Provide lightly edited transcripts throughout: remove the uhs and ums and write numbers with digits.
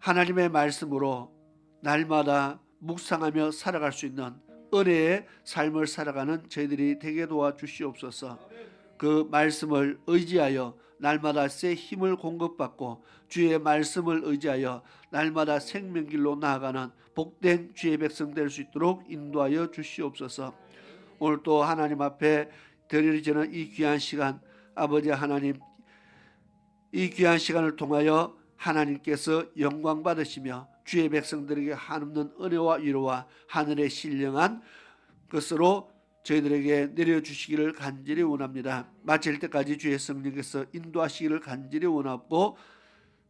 하나님의 말씀으로 날마다 묵상하며 살아갈 수 있는 은혜의 삶을 살아가는 저희들이 되게 도와주시옵소서. 그 말씀을 의지하여 날마다 새 힘을 공급받고 주의 말씀을 의지하여 날마다 생명길로 나아가는 복된 주의 백성 될 수 있도록 인도하여 주시옵소서. 오늘 또 하나님 앞에 드려지는 이 귀한 시간, 아버지 하나님, 이 귀한 시간을 통하여 하나님께서 영광 받으시며 주의 백성들에게 한없는 은혜와 위로와 하늘의 신령한 것으로 저희들에게 내려주시기를 간절히 원합니다. 마칠 때까지 주의 성령께서 인도하시기를 간절히 원하고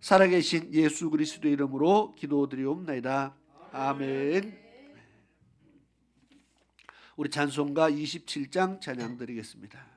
살아계신 예수 그리스도 이름으로 기도드리옵나이다. 아멘. 우리 찬송가 27장 찬양 드리겠습니다.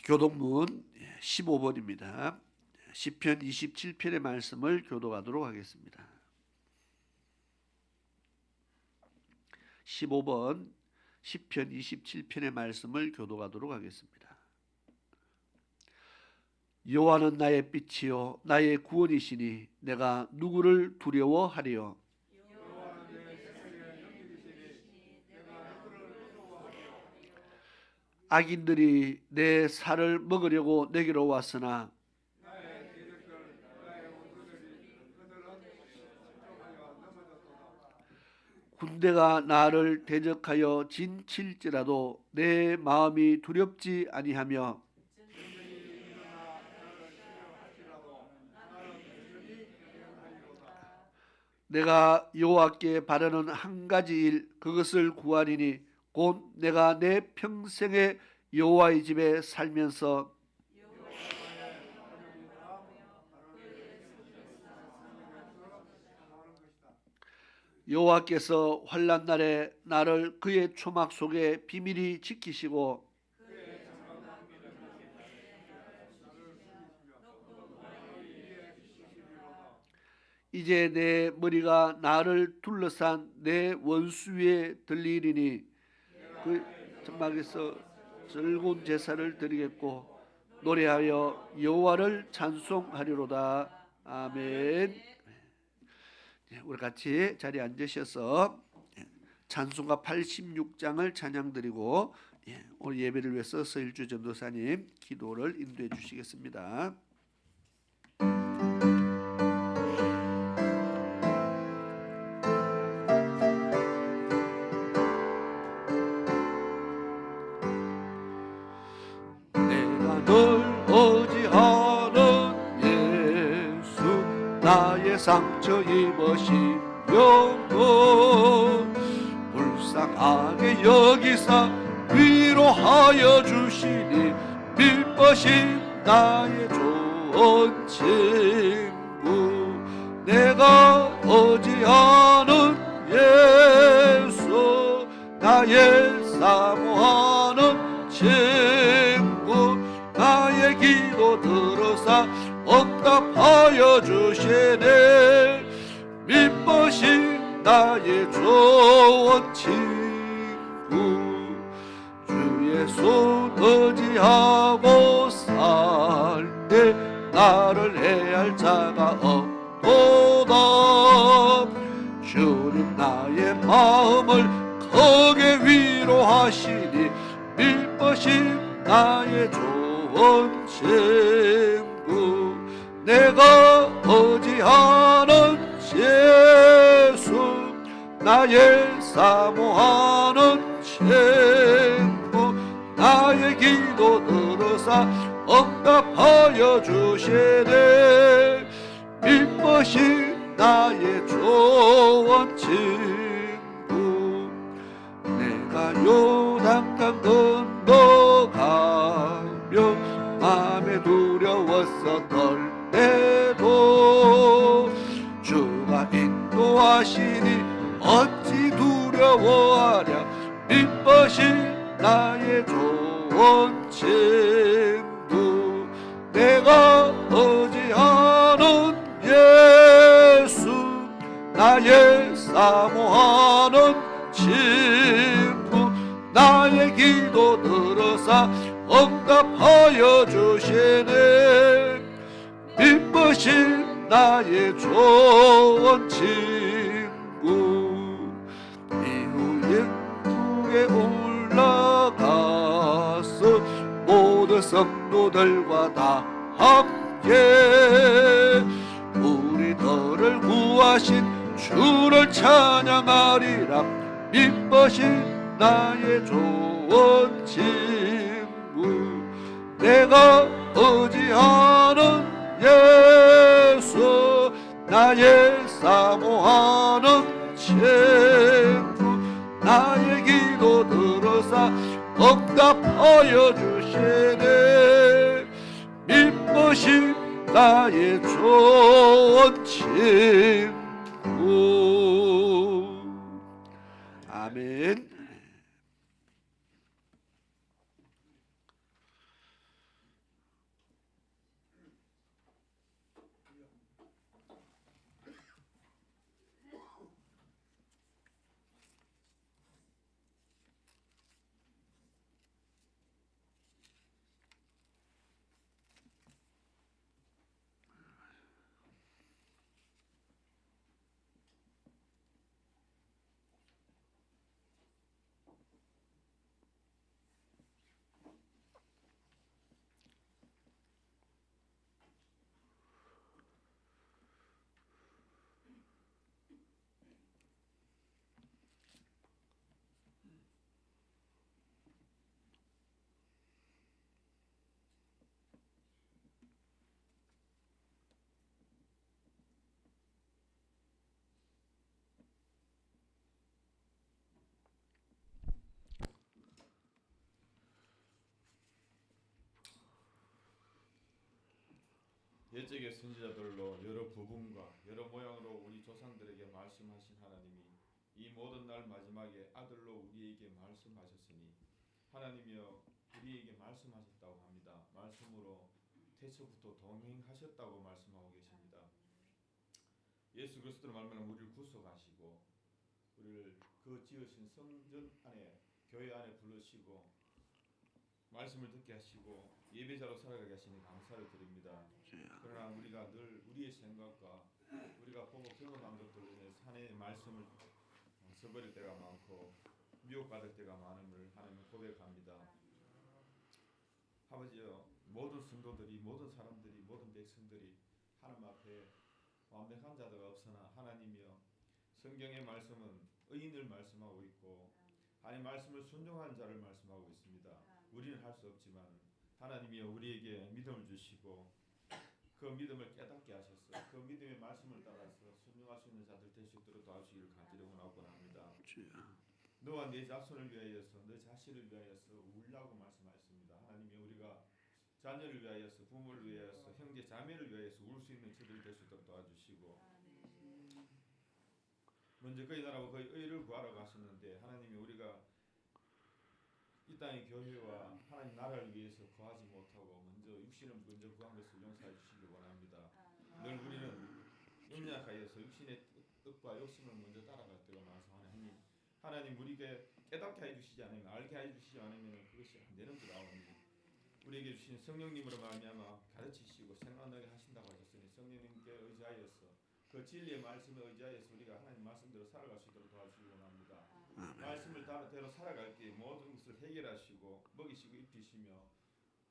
교독문 15번입니다. 시편 27편의 말씀을 교독하도록 하겠습니다. 15번 시편 27편의 말씀을 교독하도록 하겠습니다. 여호와는 나의 빛이요 나의 구원이시니 내가 누구를 두려워하리요. 악인들이 내 살을 먹으려고 내게로 왔으나 군대가 나를 대적하여 진칠지라도 내 마음이 두렵지 아니하며 내가 여호와께 바라는 한 가지 일 그것을 구하리니 곧 내가 내 평생에 여호와의 집에 살면서 여호와께서 환난 날에 나를 그의 초막 속에 비밀히 지키시고 이제 내 머리가 나를 둘러싼 내 원수 위에 들리리니 그 장막에서 즐거운 제사를 드리겠고 노래하여 여호와를 찬송하리로다. 아멘. 우리 같이 자리에 앉으셔서 찬송가 86장을 찬양드리고 오늘 예배를 위해서 서일주 전도사님 기도를 인도해 주시겠습니다. 나의 상처 입으신 영혼 불쌍하게 여기사 위로하여 주시니 믿으신 나의 좋은 친구 내가 의지하는 예수 나의 사모하는 친구 나의 기도 들으사 응답하여 주시네 믿으신 나의 좋은 친구 주의 손 의지하고 살 때 나를 해할 자가 없도다 주님 나의 마음을 크게 위로하시니 믿으신 나의 좋은 친구 내가 의지하는 예수 나의 사모하는 친구 나의 기도 들으사 응답하여 주시네 믿으신 나의 좋은 친구 내가 요단강 건너가며 맘에 두려웠었던 때도 주가 인도하시니 어찌 두려워하랴 믿으신 나의 좋은 친구 내가 의지하는 예수 나의 사모하는 친구 나의 기도 들으사 응답하여 주시네 믿으신 나의 좋은 친구 이후에 북에 올라가서 모든 성도들과 다 함께 우리들을 구하신 주를 찬양하리라 믿으신 나의 좋은 친구 내가 의지하는 예수 나의 사모하는 친구 나의 기도 들으사 응답하여 주시네 믿으신 나의 좋은 친구 아멘. 옛적의 선지자들로 여러 부분과 여러 모양으로 우리 조상들에게 말씀하신 하나님이 이 모든 날 마지막에 아들로 우리에게 말씀하셨으니 하나님이여 우리에게 말씀하셨다고 합니다. 말씀으로 태초부터 동행하셨다고 말씀하고 계십니다. 예수 그리스도로 말미암아 우리를 구속하시고 우리를 그 지으신 성전 안에 교회 안에 부르시고 말씀을 듣게 하시고 예배자로 살아가게 하시니 감사를 드립니다. 그러나 우리가 늘 우리의 생각과 우리가 보고 경험한 것들로 인해서 하나님의 말씀을 저버릴 때가 많고 미혹받을 때가 많음을 하나님 고백합니다. 아버지여 모든 성도들이 모든 사람들이 모든 백성들이 하나님 앞에 완벽한 자가 없으나 하나님이여 성경의 말씀은 의인을 말씀하고 있고 하나님 말씀을 순종한 자를 말씀하고 있습니다. 우리는 할 수 없지만 하나님이여 우리에게 믿음을 주시고 그 믿음을 깨닫게 하셔서 그 믿음의 말씀을 따라서 순종할 수 있는 자들 될 수 있도록 도와주시기를 간절히 원하옵나이다. 너와 네 자손을 위하여서 너 자신을 위하여서 울라고 말씀하셨습니다. 하나님이 우리가 자녀를 위하여서 부모를 위하여서 형제 자매를 위하여서 울 수 있는 저들이 될 수 있도록 도와주시고 먼저 그의 나라와 그의 의를 구하러 가셨는데 하나님이 우리가 이 땅의 교회와 하나님 나라를 위해서 구하지 못하고 먼저 육신을 먼저 구한 것을 용서해 주시기 원합니다. 늘 우리는 연약하여서 육신의 뜻과 욕심을 먼저 따라갈 때가 많아서 하나님 우리에게 깨닫게 해주시지 않으면 알게 해주시지 않으면 그것이 안 되는 줄 아오니 우리에게 주신 성령님으로 말미암아 가르치시고 생각나게 하신다고 하셨으니 성령님께 의지하여서 그 진리의 말씀에 의지하여서 우리가 하나님 말씀대로 살아갈 수 있도록 도와주시기 원합니다. 말씀을 따르대로 살아갈 때 모든 것을 해결하시고 먹이시고 입히시며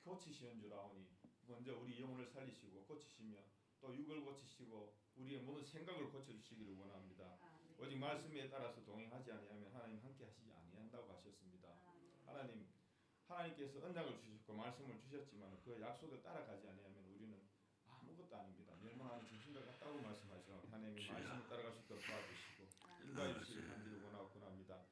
고치시는 줄 아오니 먼저 우리 영혼을 살리시고 고치시며 또 육을 고치시고 우리의 모든 생각을 고쳐주시기를 원합니다. 오직 말씀에 따라서 동행하지 아니하면 하나님 함께 하시지 아니한다고 하셨습니다. 하나님께서 언약을 주셨고 말씀을 주셨지만 그 약속을 따라가지 아니하면 우리는 아무것도 아닙니다. 멸망하는 짐승들 같다고 말씀하시고 하나님의 말씀을 따라갈 수 있도록 도와주시고 인도해 주시길 간절히 원합니다.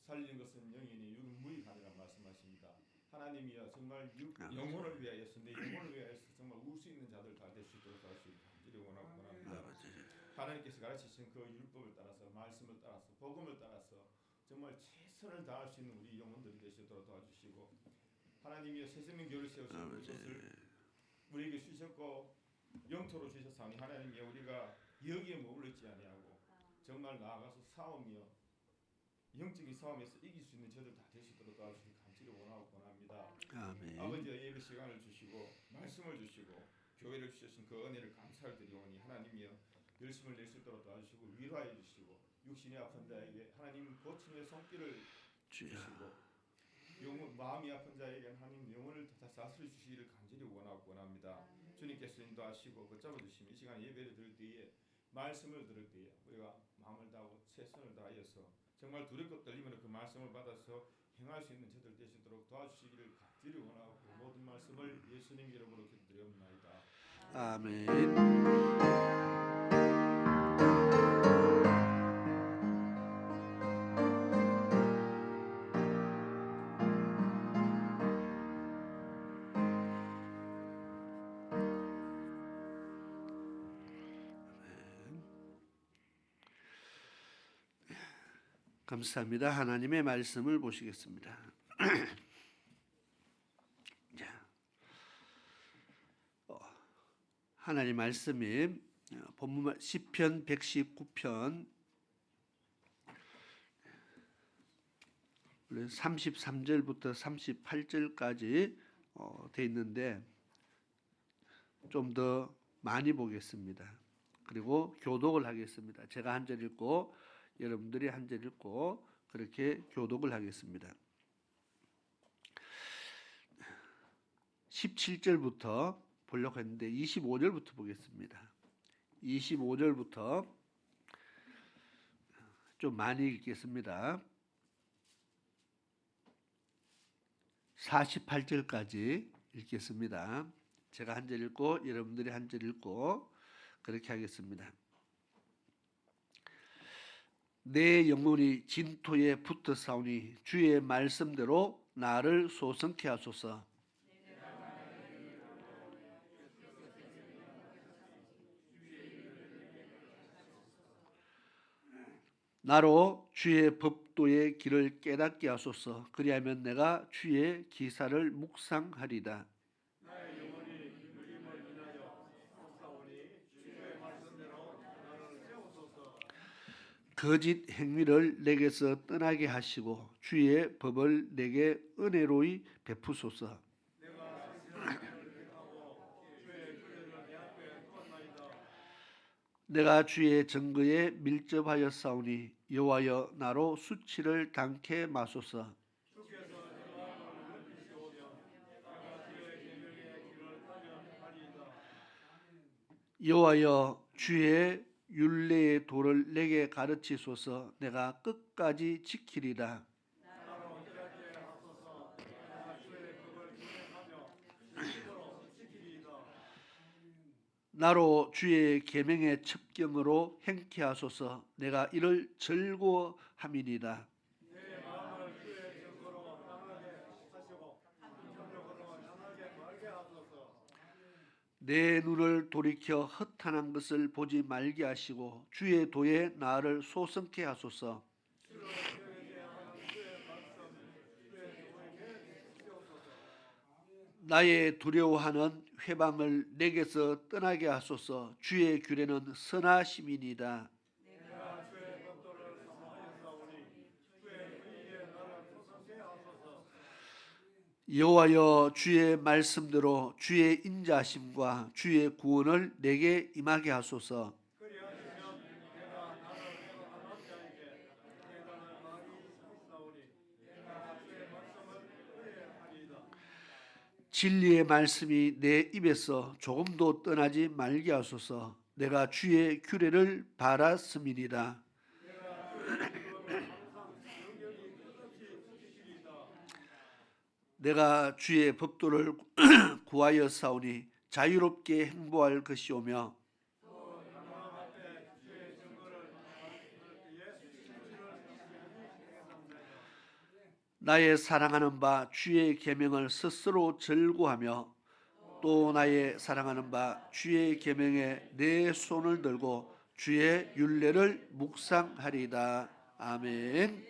살리는 것은 영이니 육은 무익하니라 말씀하십니다. 하나님이여 정말 영혼을 위하여서 내 영혼을 위하여서 정말 울 수 있는 자들 다 될 수 있도록 도와주시길 간절히 원합니다. 하나님께서 가르치신 그 율법을 따라서 말씀을 따라서 복음을 따라서 정말 최선을 다할 수 있는 우리 영혼들이 되시도록 도와주시고 하나님이여 새 생명 교회를 세우시고 그것을 우리에게 주셨고 영토로 주셨사오니 하나님이여 우리가 여기에 머물러 있지 아니하고 정말 나아가서 싸우며 영적인 싸움에서 이길 수 있는 저들 다 될 수 있도록 도와주시길 간절히 원합니다. 아멘. 아버지여 예배 시간을 주시고 말씀을 주시고 교회를 주신 그 은혜를 감사를 드리오니 하나님이여 열심을 낼 수 있도록 도와주시고 위로하여 주시고 육신이 아픈 자에게 하나님 고침의 손길을 주시고 마음이 아픈 자에게 하나님 영혼을 다스려 주시기를 간절히 원합니다. 주님께서 인도하시고 붙잡아 주시면 이 시간 예배를 드릴 때에 말씀을 들을 때에 우리가 마음을 다하고 최선을 다하여서 정말 두렵고 떨리면 그 말씀을 받아서 행할 수 있는 저들 되시도록 도와주시기를 간절히 원하고 모든 말씀을 예수님 이름으로 기도드리옵나이다. 아멘. 감사합니다. 하나님의 말씀을 보시겠습니다. 하나님 말씀이 본문 시편 119편 33절부터 38절까지 돼 있는데 좀 더 많이 보겠습니다. 그리고 교독을 하겠습니다. 제가 한 절 읽고 여러분들이 한 절 읽고 그렇게 교독을 하겠습니다. 17절부터 보려고 했는데 25절부터 보겠습니다. 25절부터 좀 많이 읽겠습니다. 48절까지 읽겠습니다. 제가 한 절 읽고 여러분들이 한 절 읽고 그렇게 하겠습니다. 내 영혼이 진토에 붙어 싸우니 주의 말씀대로 나를 소성케 하소서. 나로 주의 법도의 길을 깨닫게 하소서. 그리하면 내가 주의 기사를 묵상하리다. 거짓 행위를 내게서 떠나게 하시고 주의 법을 내게 은혜로이 베푸소서. 내가 주의 증거에 밀접하여 싸우니 여호와여 나로 수치를 당케 마소서. 여호와여 주의 율례의 도를 내게 가르치소서. 내가 끝까지 지키리라. 나로 주의 계명의 첩경으로 행케 하소서. 내가 이를 즐거워함이니라. 내 눈을 돌이켜 허탄한 것을 보지 말게 하시고 주의 도에 나를 소성케 하소서. 나의 두려워하는 회방을 내게서 떠나게 하소서. 주의 규례는 선하심이니라. 여호와여 주의 말씀대로 주의 인자하심과 주의 구원을 내게 임하게 하소서. 진리의 말씀이 내 입에서 조금도 떠나지 말게 하소서. 내가 주의 규례를 바랐음이니라. 내가 주의 법도를 구하여 싸우니 자유롭게 행보할 것이오며 나의 사랑하는 바 주의 계명을 스스로 즐거워하며 또 나의 사랑하는 바 주의 계명에 내 손을 들고 주의 율례를 묵상하리다. 아멘.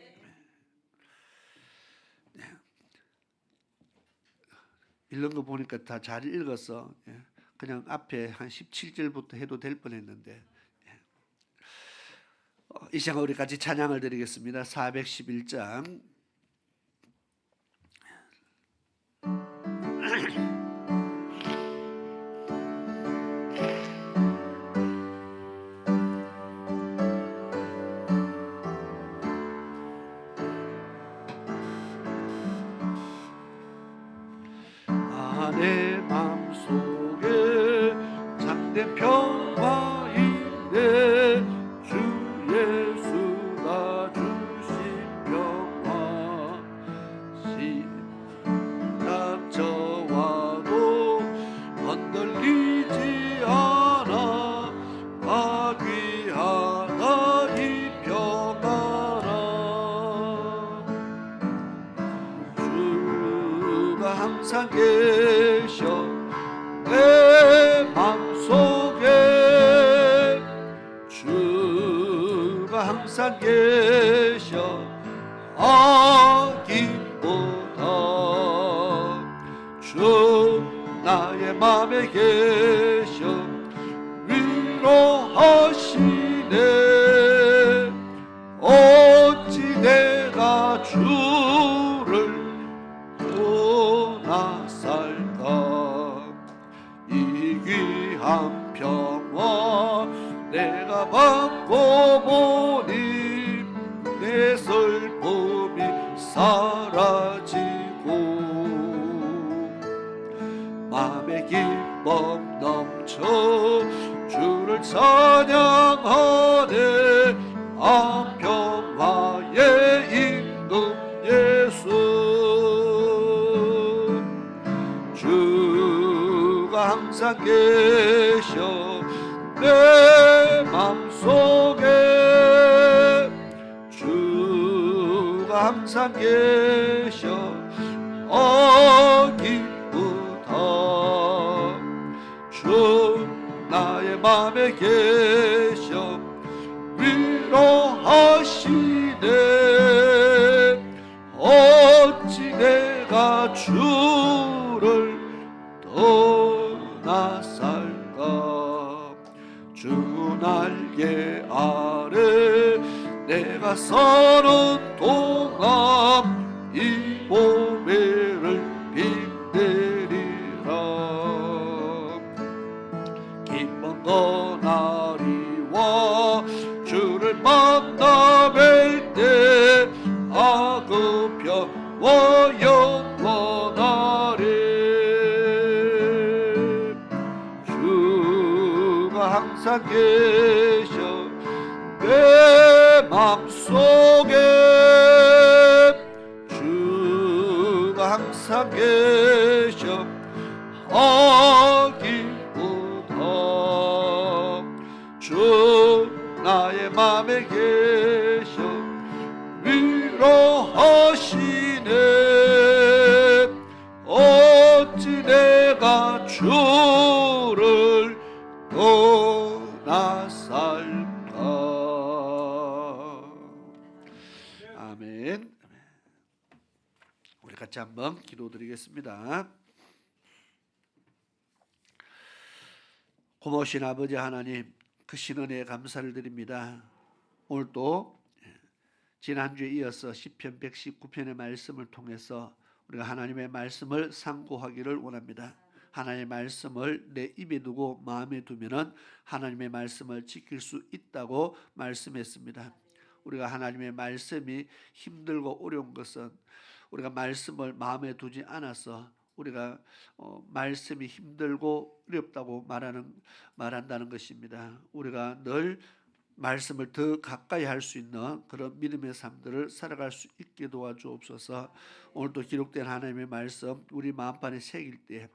읽는 거 보니까 다 잘 읽어서 그냥 앞에 한 17절부터 해도 될 뻔했는데 이 시간 우리 같이 찬양을 드리겠습니다. 411장 내 맘속에 참된 평화인데 주 예수가 주신 평화 시닥쳐와도 흔들리지 않아 아귀하다 이 평화라 주가 항상 계셔 내 맘속에 주가 항상 계셔 아김보다 주 나의 맘에 계셔 위로하시네 어찌 내가 주를 떠나 살까 이 귀한 평화 내가 받고 보니 내 슬픔이 사라지고 맘의 기쁨 넘쳐 주를 찬양하네 아 평화의 임금 예수 주가 항상 계셔 내 맘속에 주가 항상 계셔 어기쁘다 주 나의 맘에 계셔 위로하시 날개 아래 내가 서는 동안 이 보배를 빛내리라. 기쁜 그날이와 주를 만나 뵐때 악은 평와 영원하리. 주가 항상 계셔 내 맘속에, 주가 항상 계셔 하기보다 주 나의 맘에 계셔 위로하시네. 어찌 내가 주를 떠나 살까. 아멘. 우리 같이 한번 기도드리겠습니다. 고마우신 아버지 하나님, 크신 은혜에 감사를 드립니다. 오늘도 지난주에 이어서 시편 119편의 말씀을 통해서 우리가 하나님의 말씀을 상고하기를 원합니다. 하나님의 말씀을 내 입에 두고 마음에 두면은 하나님의 말씀을 지킬 수 있다고 말씀했습니다. 우리가 하나님의 말씀이 힘들고 어려운 것은 우리가 말씀을 마음에 두지 않아서 우리가 말씀이 힘들고 어렵다고 말한다는 것입니다. 우리가 늘 말씀을 더 가까이 할 수 있는 그런 믿음의 삶들을 살아갈 수 있게 도와주옵소서. 오늘도 기록된 하나님의 말씀 우리 마음판에 새길 때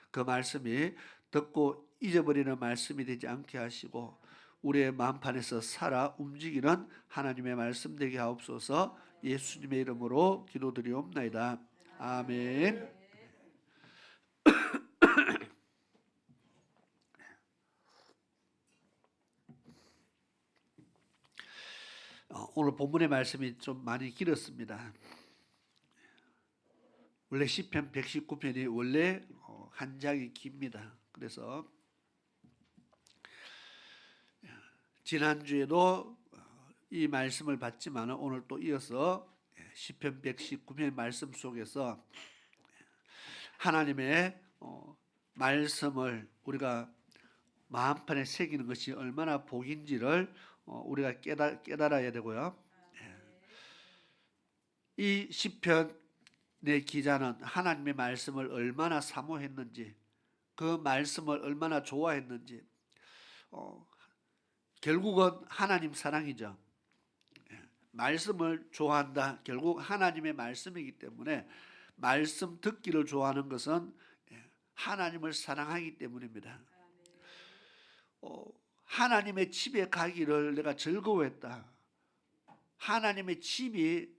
그 말씀이 듣고 잊어버리는 말씀이 되지 않게 하시고 우리의 마음판에서 살아 움직이는 하나님의 말씀 되게 하옵소서. 예수님의 이름으로 기도드리옵나이다. 아멘. 오늘 본문의 말씀이 좀 많이 길었습니다. 원래 시편 119편이 원래 한 장이 깁니다. 그래서 지난주에도 이 말씀을 받지만 오늘 또 이어서 시편 119편 말씀 속에서 하나님의 말씀을 우리가 마음판에 새기는 것이 얼마나 복인지를 우리가 깨달아야 되고요. 이 시편의 기자는 하나님의 말씀을 얼마나 사모했는지, 그 말씀을 얼마나 좋아했는지, 결국은 하나님 사랑이죠. 말씀을 좋아한다. 결국 하나님의 말씀이기 때문에 말씀 듣기를 좋아하는 것은 하나님을 사랑하기 때문입니다. 하나님의 집에 가기를 내가 즐거워했다. 하나님의 집이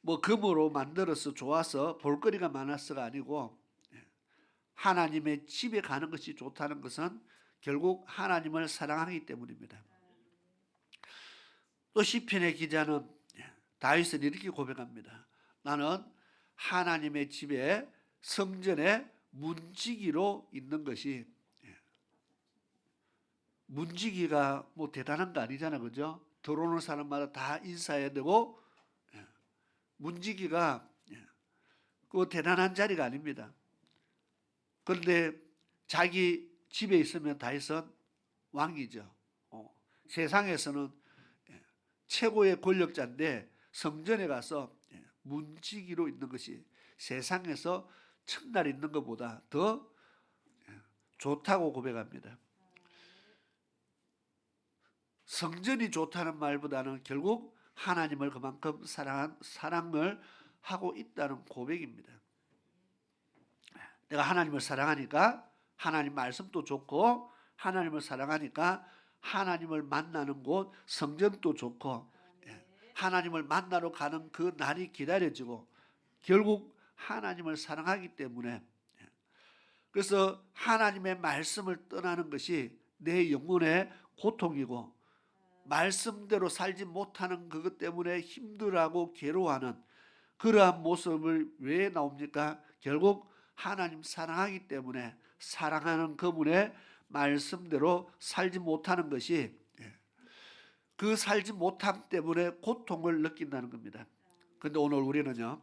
뭐 금으로 만들어서 좋아서 볼거리가 많아서가 아니고 하나님의 집에 가는 것이 좋다는 것은 결국 하나님을 사랑하기 때문입니다. 또 시편의 기자는 다윗은 이렇게 고백합니다. 나는 하나님의 집에 성전에 문지기로 있는 것이, 문지기가 뭐 대단한 거 아니잖아, 그죠? 들어오는 사람마다 다 인사해야 되고 문지기가 그 대단한 자리가 아닙니다. 그런데 자기 집에 있으면 다윗은 왕이죠. 세상에서는 최고의 권력자인데 성전에 가서 문지기로 있는 것이 세상에서 첫날 있는 것보다 더 좋다고 고백합니다. 성전이 좋다는 말보다는 결국 하나님을 그만큼 사랑을 하고 있다는 고백입니다. 내가 하나님을 사랑하니까 하나님 말씀도 좋고, 하나님을 사랑하니까 하나님을 만나는 곳 성전도 좋고, 하나님을 만나러 가는 그 날이 기다려지고, 결국 하나님을 사랑하기 때문에, 그래서 하나님의 말씀을 떠나는 것이 내 영혼의 고통이고, 말씀대로 살지 못하는 그것 때문에 힘들어하고 괴로워하는 그러한 모습을 왜 나옵니까? 결국 하나님 사랑하기 때문에 사랑하는 그분의 말씀대로 살지 못하는 것이 그 살지 못함 때문에 고통을 느낀다는 겁니다. 그런데 오늘 우리는요,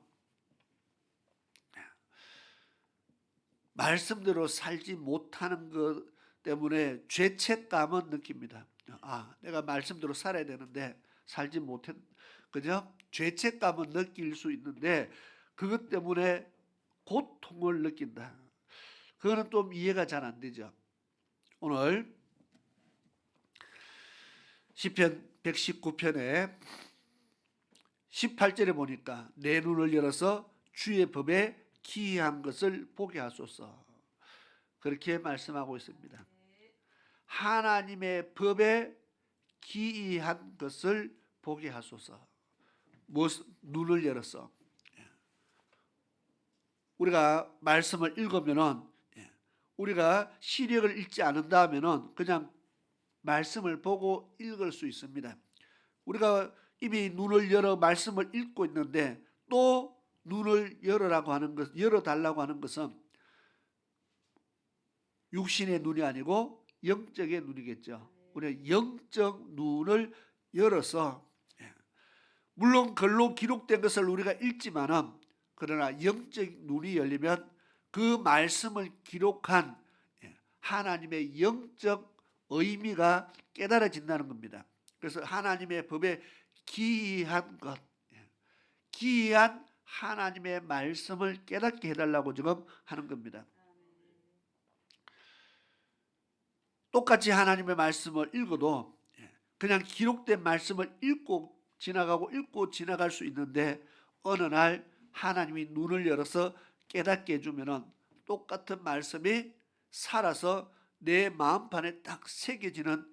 말씀대로 살지 못하는 것 때문에 죄책감은 느낍니다. 아, 내가 말씀대로 살아야 되는데 살지 못했, 그죠? 죄책감은 느낄 수 있는데 그것 때문에 고통을 느낀다. 그거는 좀 이해가 잘 안 되죠. 오늘 시편 119편에 18절에 보니까 내 눈을 열어서 주의 법에 기이한 것을 보게 하소서. 그렇게 말씀하고 있습니다. 하나님의 법에 기이한 것을 보게 하소서. 눈을 열어서. 우리가 말씀을 읽으면은, 우리가 시력을 읽지 않는다 하면은 그냥 말씀을 보고 읽을 수 있습니다. 우리가 이미 눈을 열어 말씀을 읽고 있는데 또 눈을 열어달라고 하는 것은 육신의 눈이 아니고 영적의 눈이겠죠. 우리가 영적 눈을 열어서, 물론 글로 기록된 것을 우리가 읽지만은 그러나 영적 눈이 열리면 그 말씀을 기록한 하나님의 영적 의미가 깨달아진다는 겁니다. 그래서 하나님의 법에 기이한 것, 기이한 하나님의 말씀을 깨닫게 해달라고 지금 하는 겁니다. 똑같이 하나님의 말씀을 읽어도 그냥 기록된 말씀을 읽고 지나갈 수 있는데 어느 날 하나님이 눈을 열어서 깨닫게 해주면은 똑같은 말씀이 살아서 내 마음판에 딱 새겨지는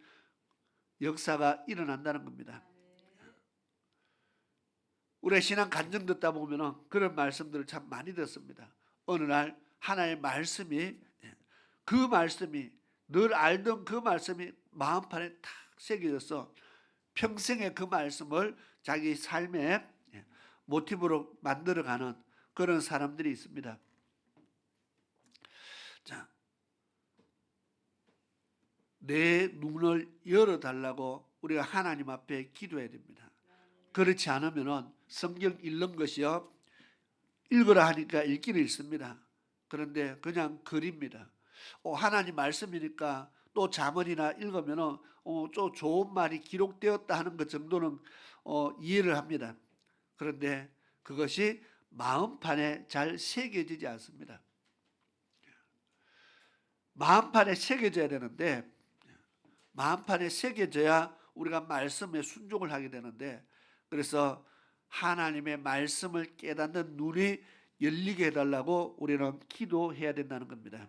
역사가 일어난다는 겁니다. 우리가 신앙 간증 듣다 보면은 그런 말씀들을 참 많이 듣습니다. 어느 날 하나님의 말씀이, 그 말씀이 늘 알던 그 말씀이 마음판에 탁 새겨져서 평생에 그 말씀을 자기 삶의 모티브로 만들어가는 그런 사람들이 있습니다. 자, 내 눈을 열어달라고 우리가 하나님 앞에 기도해야 됩니다. 그렇지 않으면 성경 읽는 것이요, 읽으라 하니까 읽기는 읽습니다. 그런데 그냥 글입니다. 하나님 말씀이니까 또 잠언이나 읽으면 또 좋은 말이 기록되었다 하는 것 정도는 이해를 합니다. 그런데 그것이 마음판에 잘 새겨지지 않습니다. 마음판에 새겨져야 되는데, 마음판에 새겨져야 우리가 말씀에 순종을 하게 되는데, 그래서 하나님의 말씀을 깨닫는 눈이 열리게 해달라고 우리는 기도해야 된다는 겁니다.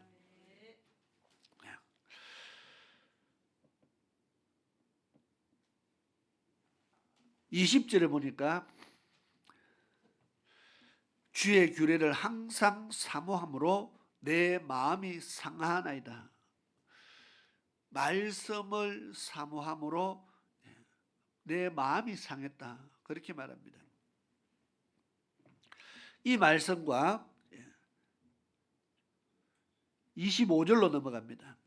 20절에 보니까 주의 규례를 항상 사모함으로 내 마음이 상하나이다. 말씀을 사모함으로 내 마음이 상했다. 그렇게 말합니다. 이 말씀과 25절로 넘어갑니다.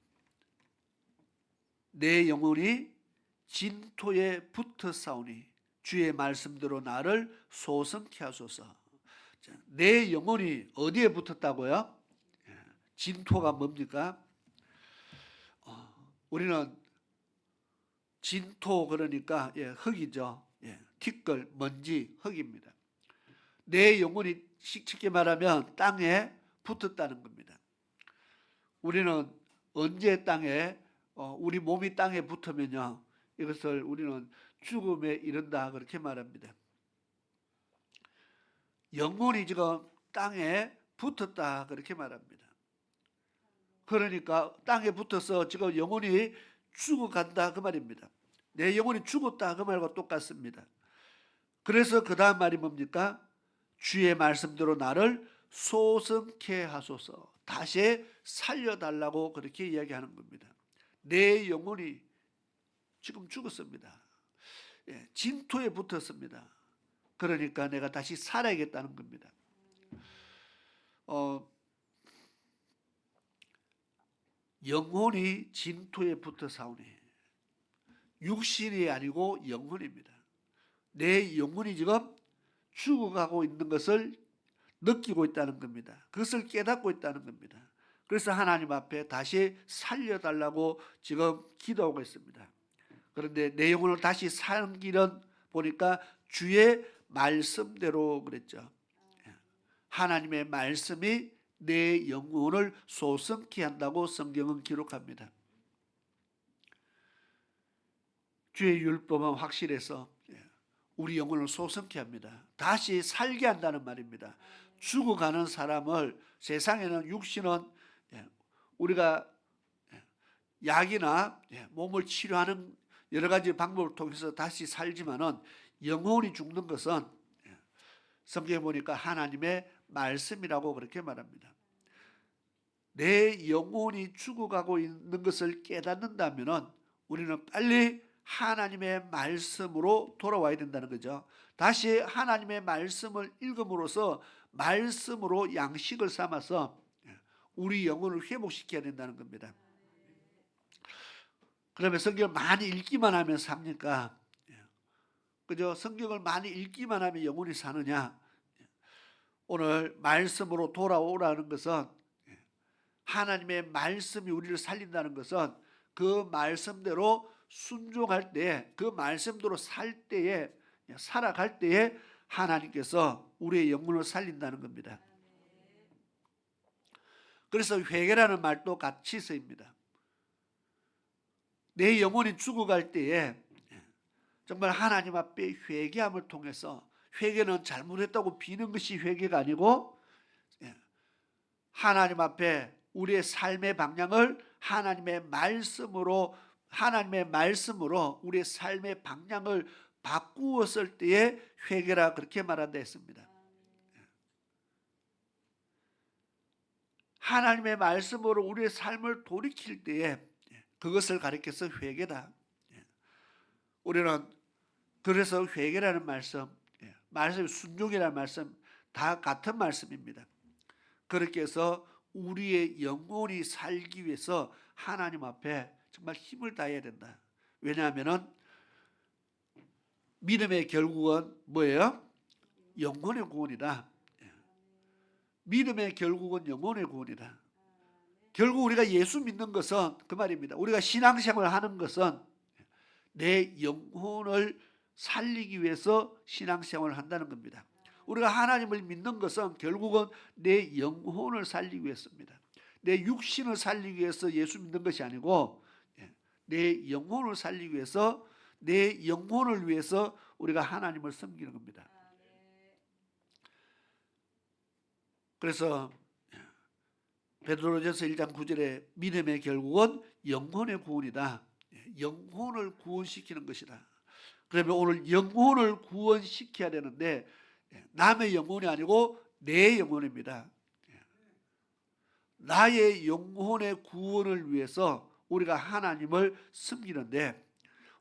내 영혼이 진토에 붙어 싸우니 주의 말씀대로 나를 소성케 하소서. 내 영혼이 어디에 붙었다고요? 진토가 뭡니까? 우리는 진토 그러니까 흙이죠. 티끌, 먼지, 흙입니다. 내 영혼이 쉽게 말하면 땅에 붙었다는 겁니다. 우리는 언제 땅에 우리 몸이 땅에 붙으면요, 이것을 우리는 죽음에 이른다 그렇게 말합니다. 영혼이 지금 땅에 붙었다 그렇게 말합니다. 그러니까 땅에 붙어서 지금 영혼이 죽어간다 그 말입니다. 내 영혼이 죽었다 그 말과 똑같습니다. 그래서 그 다음 말이 뭡니까? 주의 말씀대로 나를 소성케 하소서. 다시 살려달라고 그렇게 이야기하는 겁니다. 내 영혼이 지금 죽었습니다. 진토에 붙었습니다. 그러니까 내가 다시 살아야겠다는 겁니다. 영혼이 진토에 붙어 싸우니 육신이 아니고 영혼입니다. 내 영혼이 지금 죽어가고 있는 것을 느끼고 있다는 겁니다. 그것을 깨닫고 있다는 겁니다. 그래서 하나님 앞에 다시 살려달라고 지금 기도하고 있습니다. 그런데 내 영혼을 다시 사는 길은 보니까 주의 말씀대로 그랬죠. 하나님의 말씀이 내 영혼을 소성케 한다고 성경은 기록합니다. 주의 율법은 확실해서 우리 영혼을 소성케 합니다. 다시 살게 한다는 말입니다. 죽어가는 사람을, 세상에는 육신은 우리가 약이나 몸을 치료하는 여러 가지 방법을 통해서 다시 살지만은 영혼이 죽는 것은 성경에 보니까 하나님의 말씀이라고 그렇게 말합니다. 내 영혼이 죽어가고 있는 것을 깨닫는다면은 우리는 빨리 하나님의 말씀으로 돌아와야 된다는 거죠. 다시 하나님의 말씀을 읽음으로써 말씀으로 양식을 삼아서 우리 영혼을 회복시켜야 된다는 겁니다. 그러면 성경을 많이 읽기만 하면 삽니까? 그죠? 성경을 많이 읽기만 하면 영혼이 사느냐? 오늘 말씀으로 돌아오라는 것은, 하나님의 말씀이 우리를 살린다는 것은 그 말씀대로 순종할 때, 그 말씀대로 살아갈 때에 하나님께서 우리의 영혼을 살린다는 겁니다. 그래서 회개라는 말도 같이 쓰입니다. 내 영혼이 죽어갈 때에 정말 하나님 앞에 회개함을 통해서, 회개는 잘못했다고 비는 것이 회개가 아니고 하나님 앞에 우리의 삶의 방향을 하나님의 말씀으로 우리의 삶의 방향을 바꾸었을 때에 회개라 그렇게 말한다 했습니다. 하나님의 말씀으로 우리의 삶을 돌이킬 때에 그것을 가리켜서 회개다. 우리는 그래서 회개라는 말씀, 순종이라는 말씀 다 같은 말씀입니다. 그렇게 해서 우리의 영혼이 살기 위해서 하나님 앞에 정말 힘을 다해야 된다. 왜냐하면 믿음의 결국은 뭐예요? 영혼의 구원이다. 믿음의 결국은 영혼의 구원이다. 결국 우리가 예수 믿는 것은 그 말입니다. 우리가 신앙생활을 하는 것은 내 영혼을 살리기 위해서 신앙생활을 한다는 겁니다. 우리가 하나님을 믿는 것은 결국은 내 영혼을 살리기 위해서입니다. 내 육신을 살리기 위해서 예수 믿는 것이 아니고 내 영혼을 살리기 위해서, 내 영혼을 위해서 우리가 하나님을 섬기는 겁니다. 그래서 베드로전서 1장 9절에 믿음의 결국은 영혼의 구원이다. 영혼을 구원시키는 것이다. 그러면 오늘 영혼을 구원시켜야 되는데 남의 영혼이 아니고 내 영혼입니다. 나의 영혼의 구원을 위해서 우리가 하나님을 섬기는데,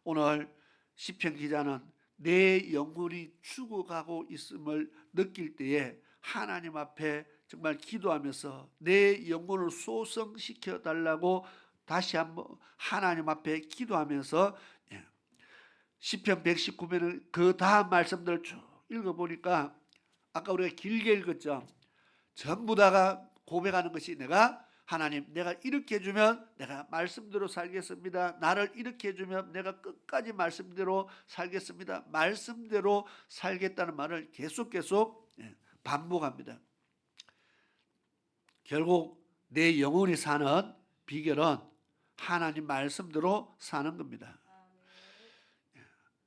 오늘 시편 기자는 내 영혼이 죽어가고 있음을 느낄 때에 하나님 앞에 정말 기도하면서 내 영혼을 소성시켜 달라고 다시 한번 하나님 앞에 기도하면서 시편 119편은 그 다음 말씀들을 쭉 읽어보니까 아까 우리가 길게 읽었죠. 전부 다가 고백하는 것이, 하나님, 내가 이렇게 해주면 내가 말씀대로 살겠습니다. 나를 이렇게 해주면 내가 끝까지 말씀대로 살겠습니다. 말씀대로 살겠다는 말을 계속 반복합니다. 결국 내 영혼이 사는 비결은 하나님 말씀대로 사는 겁니다.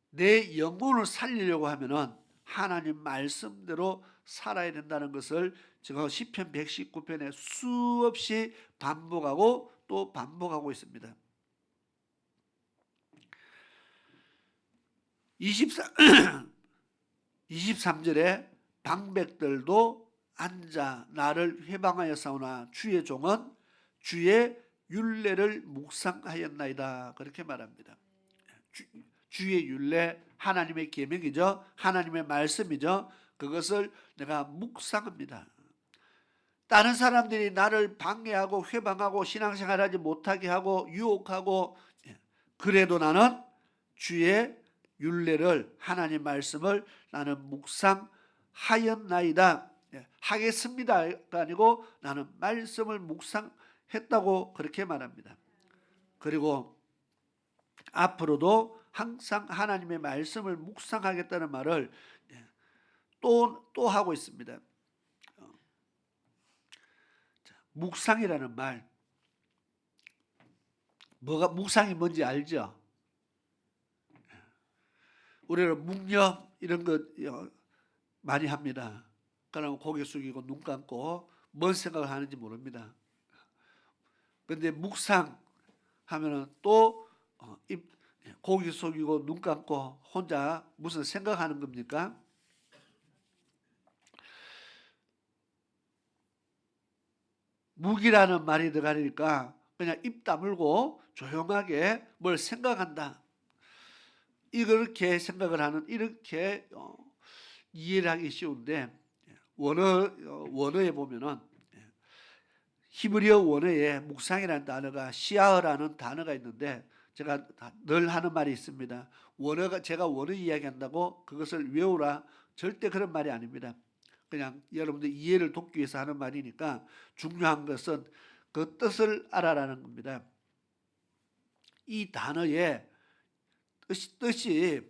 내 영혼을 살리려고 하면은 하나님 말씀대로 살아야 된다는 것을 제가 시편 119편에 수없이 반복하고 또 반복하고 있습니다. 23절에 방백들도 앉아 나를 회방하여 싸우나 주의 종은 주의 율례를 묵상하였나이다. 그렇게 말합니다. 주의 율례, 하나님의 계명이죠. 하나님의 말씀이죠. 그것을 내가 묵상합니다. 다른 사람들이 나를 방해하고 회방하고 신앙생활하지 못하게 하고 유혹하고, 그래도 나는 주의 율례를 하나님 말씀을 나는 묵상하였나이다. 하겠습니다가 아니고 나는 말씀을 묵상했다고 그렇게 말합니다. 그리고 앞으로도 항상 하나님의 말씀을 묵상하겠다는 말을 또 하고 있습니다. 묵상이라는 말, 뭐가 묵상이 뭔지 알죠? 우리는 묵념 이런 거 많이 합니다. 그러면 고개 숙이고 눈 감고 뭔 생각을 하는지 모릅니다. 그런데 묵상 하면은 또 고개 숙이고 눈 감고 혼자 무슨 생각하는 겁니까? 묵이라는 말이 들어가니까 그냥 입 다물고 조용하게 뭘 생각한다. 이렇게 생각을 하는 이렇게 이해를 하기 쉬운데 원어에 보면은 히브리어 원어에 묵상이라는 단어가 시아어라는 단어가 있는데 제가 늘 하는 말이 있습니다. 제가 원어 이야기한다고 그것을 외우라 절대 그런 말이 아닙니다. 그냥 여러분들 이해를 돕기 위해서 하는 말이니까 중요한 것은 그 뜻을 알아라는 겁니다. 이 단어의 뜻이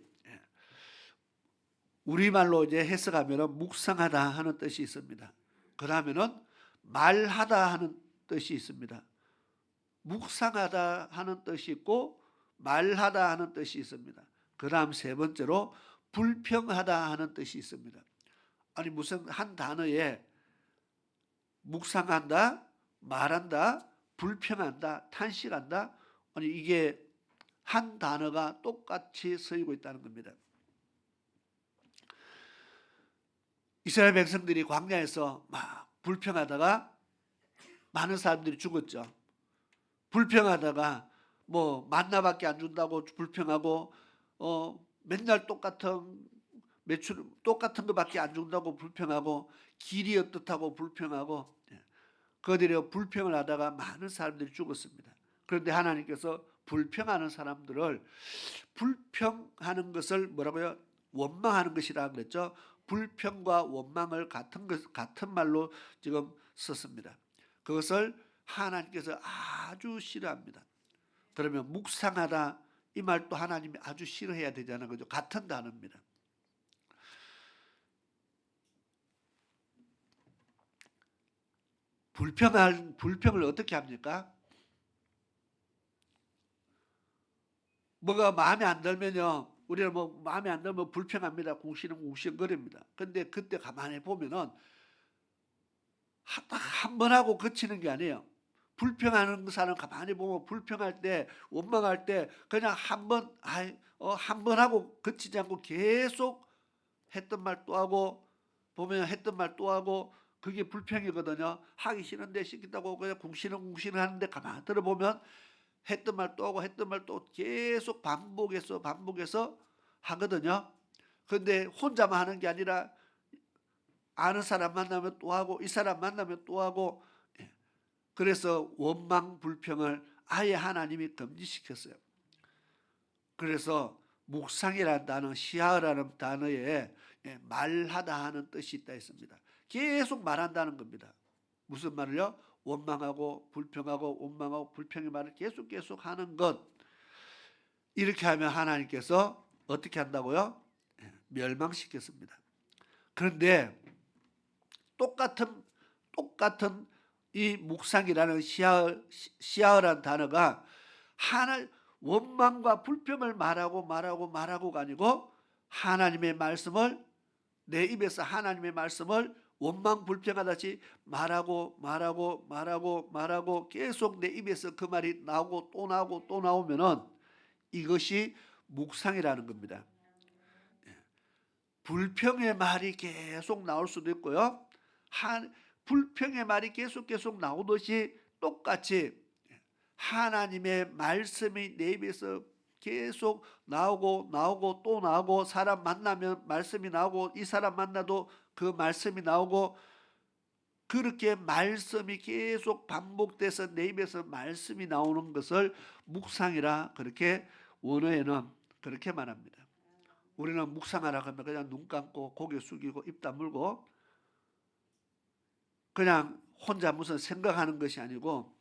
우리말로 이제 해석하면 묵상하다 하는 뜻이 있습니다. 그러면은 말하다 하는 뜻이 있습니다. 묵상하다 하는 뜻이 있고 말하다 하는 뜻이 있습니다. 그다음 세 번째로 불평하다 하는 뜻이 있습니다. 아니 무슨 한 단어에 묵상한다, 말한다, 불평한다, 탄식한다. 아니 이게 한 단어가 똑같이 쓰이고 있다는 겁니다. 이스라엘 백성들이 광야에서 막 불평하다가 많은 사람들이 죽었죠. 불평하다가 뭐 만나밖에 안 준다고 불평하고 맨날 똑같은 매출 똑같은 것밖에 안 준다고 불평하고 길이 어떻다고 불평하고 그들이 불평을 하다가 많은 사람들이 죽었습니다. 그런데 하나님께서 불평하는 사람들을 불평하는 것을 뭐라고요? 원망하는 것이라 그랬죠. 불평과 원망을 같은 말로 지금 썼습니다. 그것을 하나님께서 아주 싫어합니다. 그러면 묵상하다 이 말도 하나님이 아주 싫어해야 되잖아요. 그죠? 같은 단어입니다. 불평을 어떻게 합니까? 뭐가 마음에 안 들면요. 우리는 뭐 마음에 안 들면 불평합니다. 궁시렁궁시렁거립니다. 근데 그때 가만히 보면은 한 번 하고 그치는 게 아니에요. 불평하는 사람 가만히 보면 불평할 때 원망할 때 그냥 한 번 하고 그치지 않고 계속 했던 말 또 하고 보면 했던 말 또 하고 그게 불평이거든요. 하기 싫은데 시킨다고 그냥 궁시렁궁시렁 하는데 가만히 들어보면 했던 말 또 하고 했던 말 또 계속 반복해서 하거든요. 그런데 혼자만 하는 게 아니라 아는 사람 만나면 또 하고 이 사람 만나면 또 하고 그래서 원망 불평을 아예 하나님이 금지시켰어요. 그래서 묵상이라는 단어, 시하라는 단어에 말하다 하는 뜻이 있다 했습니다. 계속 말한다는 겁니다. 무슨 말을요? 원망하고 불평하고 원망하고 불평의 말을 계속 하는 것. 이렇게 하면 하나님께서 어떻게 한다고요? 멸망시켰습니다. 그런데 똑같은 이 묵상이라는 시하라는 단어가 원망과 불평을 말하고가 아니고 하나님의 말씀을 내 입에서 하나님의 말씀을 원망 불평하듯이 말하고 계속 내 입에서 그 말이 나오고 또 나오면은 이것이 묵상이라는 겁니다. 불평의 말이 계속 나올 수도 있고요. 불평의 말이 계속 나오듯이 똑같이 하나님의 말씀이 내 입에서 계속 나오고 또 나오고 사람 만나면 말씀이 나오고 이 사람 만나도 그 말씀이 나오고 그렇게 말씀이 계속 반복돼서 내 입에서 말씀이 나오는 것을 묵상이라 그렇게 원어에는 그렇게 말합니다. 우리는 묵상하라고 하면 그냥 눈 감고 고개 숙이고 입 다물고 그냥 혼자 무슨 생각하는 것이 아니고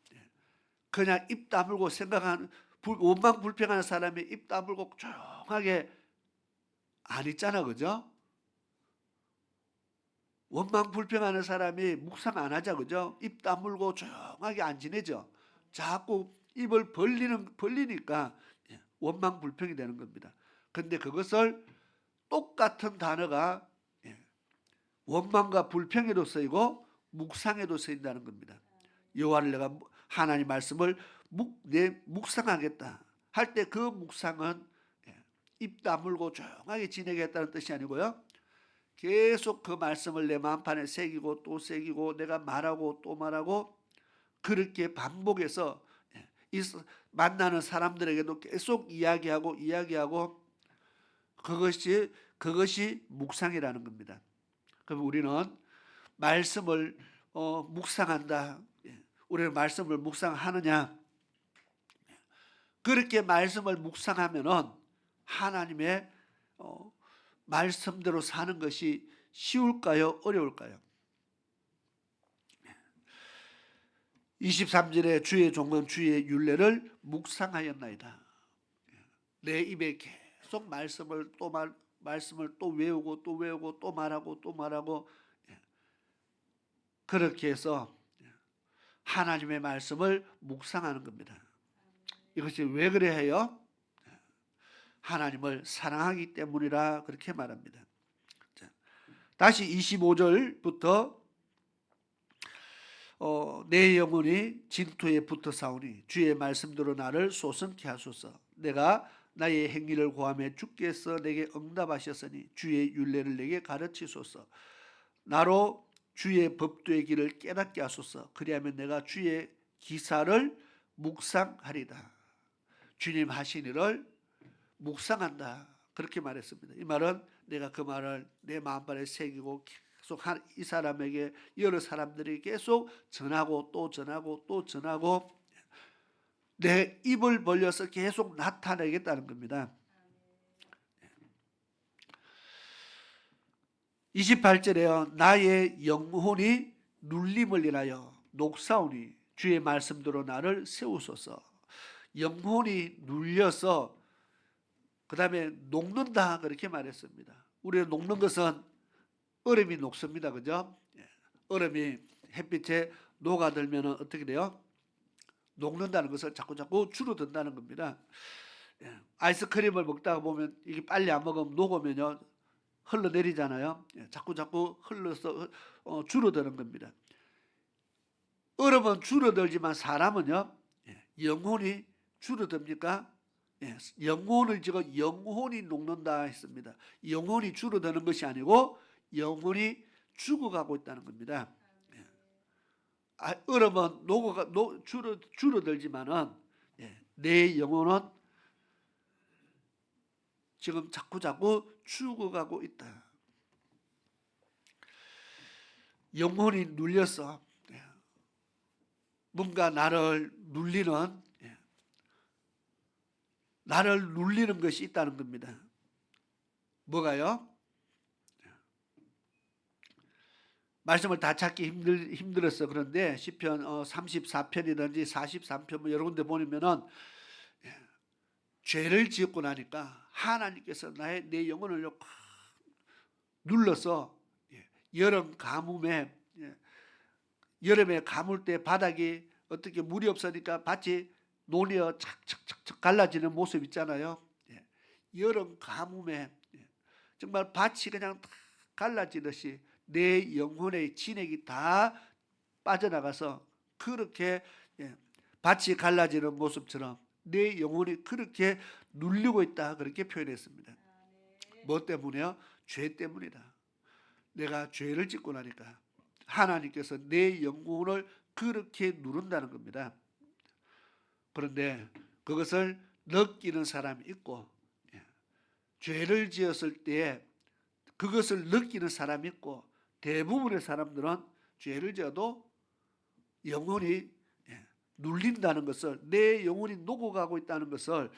그냥 입 다물고 생각하는, 원망불평하는 사람이 입 다물고 조용하게 안 있잖아, 그죠? 원망불평하는 사람이 묵상 안 하자, 그죠? 입 다물고 조용하게 안 지내죠. 자꾸 입을 벌리니까 원망불평이 되는 겁니다. 근데 그것을 똑같은 단어가 원망과 불평에도 쓰이고 묵상에도 쓰인다는 겁니다. 여호와를 내가 하나님 말씀을 묵상하겠다 할 때 그 묵상은 입 다물고 조용하게 지내겠다는 뜻이 아니고요. 계속 그 말씀을 내 마음판에 새기고 또 새기고 내가 말하고 또 말하고 그렇게 반복해서 만나는 사람들에게도 계속 이야기하고 그것이 묵상이라는 겁니다. 그럼 우리는 말씀을 묵상한다. 우리는 말씀을 묵상하느냐? 그렇게 말씀을 묵상하면은 하나님의 말씀대로 사는 것이 쉬울까요? 어려울까요? 23절에 주의 종은 주의 율례를 묵상하였나이다. 내 입에 계속 말씀을 또 외우고 또 말하고 그렇게 해서 하나님의 말씀을 묵상하는 겁니다. 이것이 왜 그래 해요? 하나님을 사랑하기 때문이라 그렇게 말합니다. 다시 25절부터 내 영혼이 진토에 붙어 싸우니 주의 말씀대로 나를 소성케 하소서. 내가 나의 행위를 고하며 주께서 내게 응답하셨으니 주의 율례를 내게 가르치소서. 나로 주의 법도의 길을 깨닫게 하소서. 그리하면 내가 주의 기사를 묵상하리다. 주님 하신 일을 묵상한다. 그렇게 말했습니다. 이 말은 내가 그 말을 내 마음판에 새기고 계속 이 사람에게 여러 사람들이 계속 전하고 또 전하고 내 입을 벌려서 계속 나타내겠다는 겁니다. 28절에요. 나의 영혼이 눌림을 인하여 녹사오니 주의 말씀대로 나를 세우소서. 영혼이 눌려서 그 다음에 녹는다 그렇게 말했습니다. 우리가 녹는 것은 얼음이 녹습니다. 그죠? 얼음이 햇빛에 녹아들면 어떻게 돼요? 녹는다는 것을 자꾸 줄어든다는 겁니다. 아이스크림을 먹다가 보면 이게 빨리 안 먹으면 녹으면요 흘러내리잖아요. 자꾸 흘러서 줄어드는 겁니다. 얼음은 줄어들지만 사람은요 영혼이 줄어듭니까? 영혼을 지금 영혼이 녹는다 했습니다. 영혼이 줄어드는 것이 아니고 영혼이 죽어가고 있다는 겁니다. 얼음은 줄어들지만은 내 영혼은 지금 자꾸 죽어가고 있다. 영혼이 눌려서 뭔가 나를 눌리는 것이 있다는 겁니다. 뭐가요? 말씀을 다 찾기 힘들어서 그런데 시편 34편이든지 43편 뭐 여러 군데 보면은 죄를 지었고 나니까 하나님께서 내 영혼을 눌러서 여름 가뭄에 여름에 가물 때 바닥이 어떻게 물이 없으니까 밭이 논이어 착착착착 갈라지는 모습 있잖아요. 여름 가뭄에 정말 밭이 그냥 다 갈라지듯이 내 영혼의 진액이 다 빠져나가서 그렇게 밭이 갈라지는 모습처럼 내 영혼이 그렇게 눌리고 있다 그렇게 표현했습니다. 뭐 때문에요? 죄 때문이다. 내가 죄를 짓고 나니까 하나님께서 내 영혼을 그렇게 누른다는 겁니다. 그런데 그것을 느끼는 사람이 있고 죄를 지었을 때 그것을 느끼는 사람이 있고 대부분의 사람들은 죄를 지어도 영혼이 눌린다는 것을, 내 영혼이 녹아가고 있다는 것을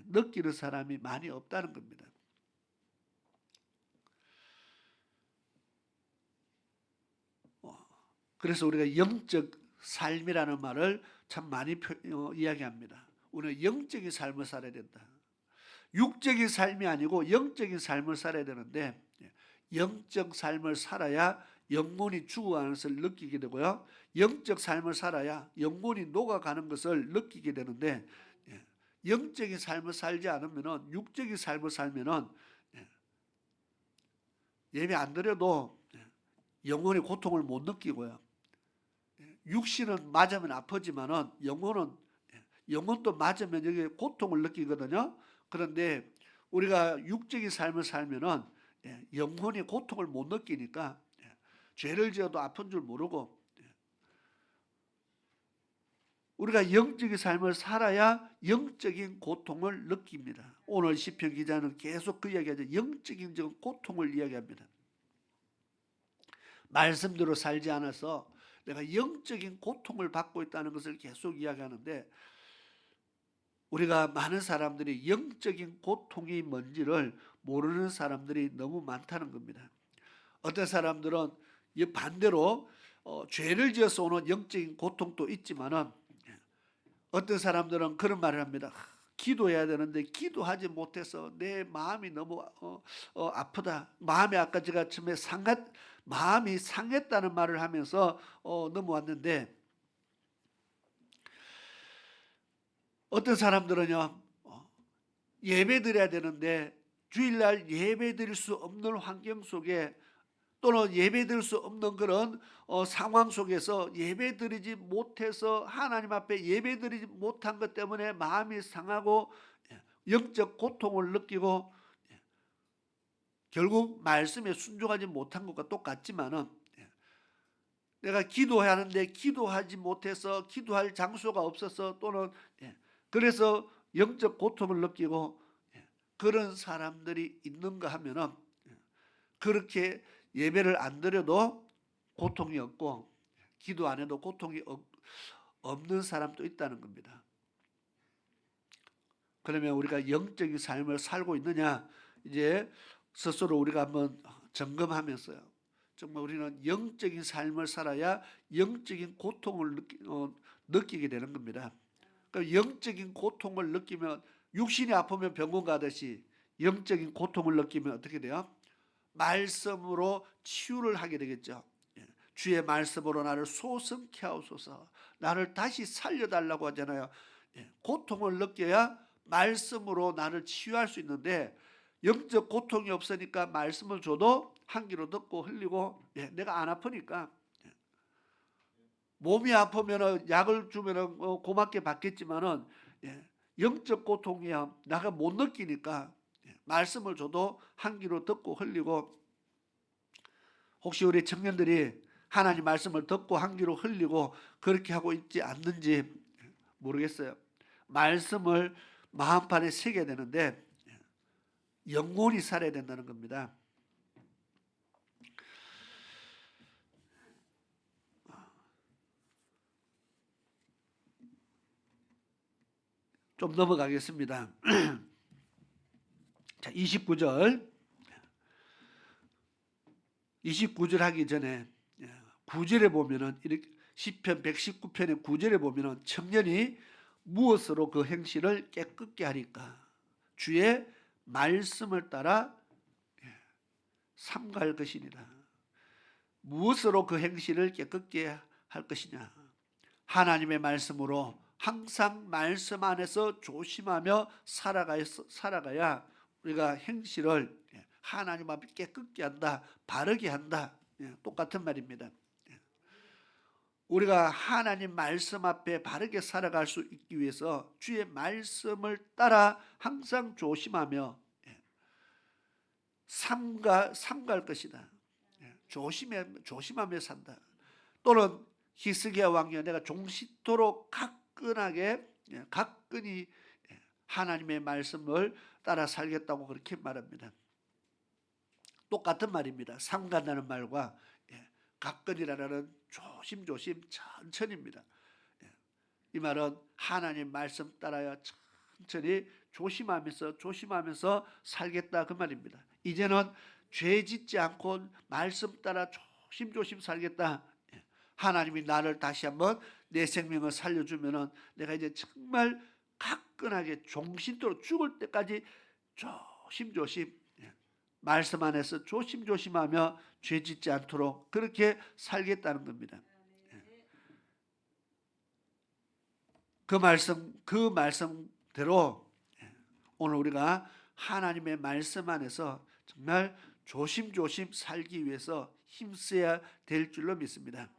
느끼는 사람이 많이 없다는 겁니다. 그래서 우리가 영적 삶이라는 말을 참 많이 이야기합니다. 우리는 영적인 삶을 살아야 된다. 육적인 삶이 아니고 영적인 삶을 살아야 되는데, 영적 삶을 살아야 영혼이 죽어가는 것을 느끼게 되고요, 영적 삶을 살아야 영혼이 녹아가는 것을 느끼게 되는데, 영적인 삶을 살지 않으면은, 육적인 삶을 살면은 예배 안 드려도 영혼의 고통을 못 느끼고요, 육신은 맞으면 아프지만은 영혼도 맞으면 여기 고통을 느끼거든요. 그런데 우리가 육적인 삶을 살면은 영혼이 고통을 못 느끼니까 죄를 지어도 아픈 줄 모르고, 우리가 영적인 삶을 살아야 영적인 고통을 느낍니다. 오늘 시편 기자는 계속 그 이야기하죠. 영적인 고통을 이야기합니다. 말씀대로 살지 않아서 내가 영적인 고통을 받고 있다는 것을 계속 이야기하는데, 우리가 많은 사람들이 영적인 고통이 뭔지를 모르는 사람들이 너무 많다는 겁니다. 어떤 사람들은 반대로 죄를 지어서 오는 영적인 고통도 있지만은, 어떤 사람들은 그런 말을 합니다. 기도해야 되는데 기도하지 못해서 내 마음이 너무 아프다. 마음이, 아까 제가 처음에 마음이 상했다는 말을 하면서 넘어왔는데, 어떤 사람들은요, 예배 드려야 되는데 주일날 예배 드릴 수 없는 환경 속에, 또는 예배 드릴 수 없는 그런 상황 속에서 예배 드리지 못해서, 하나님 앞에 예배 드리지 못한 것 때문에 마음이 상하고 영적 고통을 느끼고, 결국 말씀에 순종하지 못한 것과 똑같지만은, 내가 기도해야 하는데 기도하지 못해서, 기도할 장소가 없어서, 또는 그래서 영적 고통을 느끼고, 그런 사람들이 있는가 하면은, 그렇게 예배를 안 드려도 고통이 없고 기도 안 해도 고통이 없는 사람도 있다는 겁니다. 그러면 우리가 영적인 삶을 살고 있느냐, 이제 스스로 우리가 한번 점검하면서요, 정말 우리는 영적인 삶을 살아야 영적인 고통을 느끼게 되는 겁니다. 그러니까 영적인 고통을 느끼면, 육신이 아프면 병원 가듯이 영적인 고통을 느끼면 어떻게 돼요? 말씀으로 치유를 하게 되겠죠. 주의 말씀으로 나를 소성케 하옵소서. 나를 다시 살려달라고 하잖아요. 고통을 느껴야 말씀으로 나를 치유할 수 있는데, 영적 고통이 없으니까 말씀을 줘도 한 귀로 듣고 흘리고, 내가 안 아프니까, 몸이 아프면 약을 주면 고맙게 받겠지만은, 영적 고통이야 내가 못 느끼니까 말씀을 줘도 한 귀로 듣고 흘리고, 혹시 우리 청년들이 하나님 말씀을 듣고 한 귀로 흘리고 그렇게 하고 있지 않는지 모르겠어요. 말씀을 마음판에 새겨야 되는데 영혼이 살아야 된다는 겁니다. 좀 넘어가겠습니다. 자, 29절 하기 전에 9절에 보면은, 이렇게 시편 119편의 9절에 보면은, 청년이 무엇으로 그 행실을 깨끗게 하리까? 주의 말씀을 따라 삼갈 것이니라. 무엇으로 그 행실을 깨끗게 할 것이냐? 하나님의 말씀으로 항상 말씀 안에서 조심하며 살아가야 우리가 행실을 하나님 앞에 깨끗게 한다, 바르게 한다. 똑같은 말입니다. 우리가 하나님 말씀 앞에 바르게 살아갈 수 있기 위해서 주의 말씀을 따라 항상 조심하며 삼갈 것이다. 조심하며 산다. 또는 히스기야 왕이여, 내가 종식토록 가끈히 하나님의 말씀을 따라 살겠다고 그렇게 말합니다. 똑같은 말입니다. 삼간다는 말과 가끈이라는 조심조심 천천히입니다. 이 말은 하나님 말씀 따라야 천천히 조심하면서 살겠다 그 말입니다. 이제는 죄 짓지 않고 말씀 따라 조심조심 살겠다. 하나님이 나를 다시 한번 내 생명을 살려주면은 내가 이제 정말 가끈하게 종신토록 죽을 때까지 조심조심 말씀 안에서 조심조심하며 죄 짓지 않도록 그렇게 살겠다는 겁니다. 그 말씀대로 오늘 우리가 하나님의 말씀 안에서 정말 조심조심 살기 위해서 힘써야 될 줄로 믿습니다.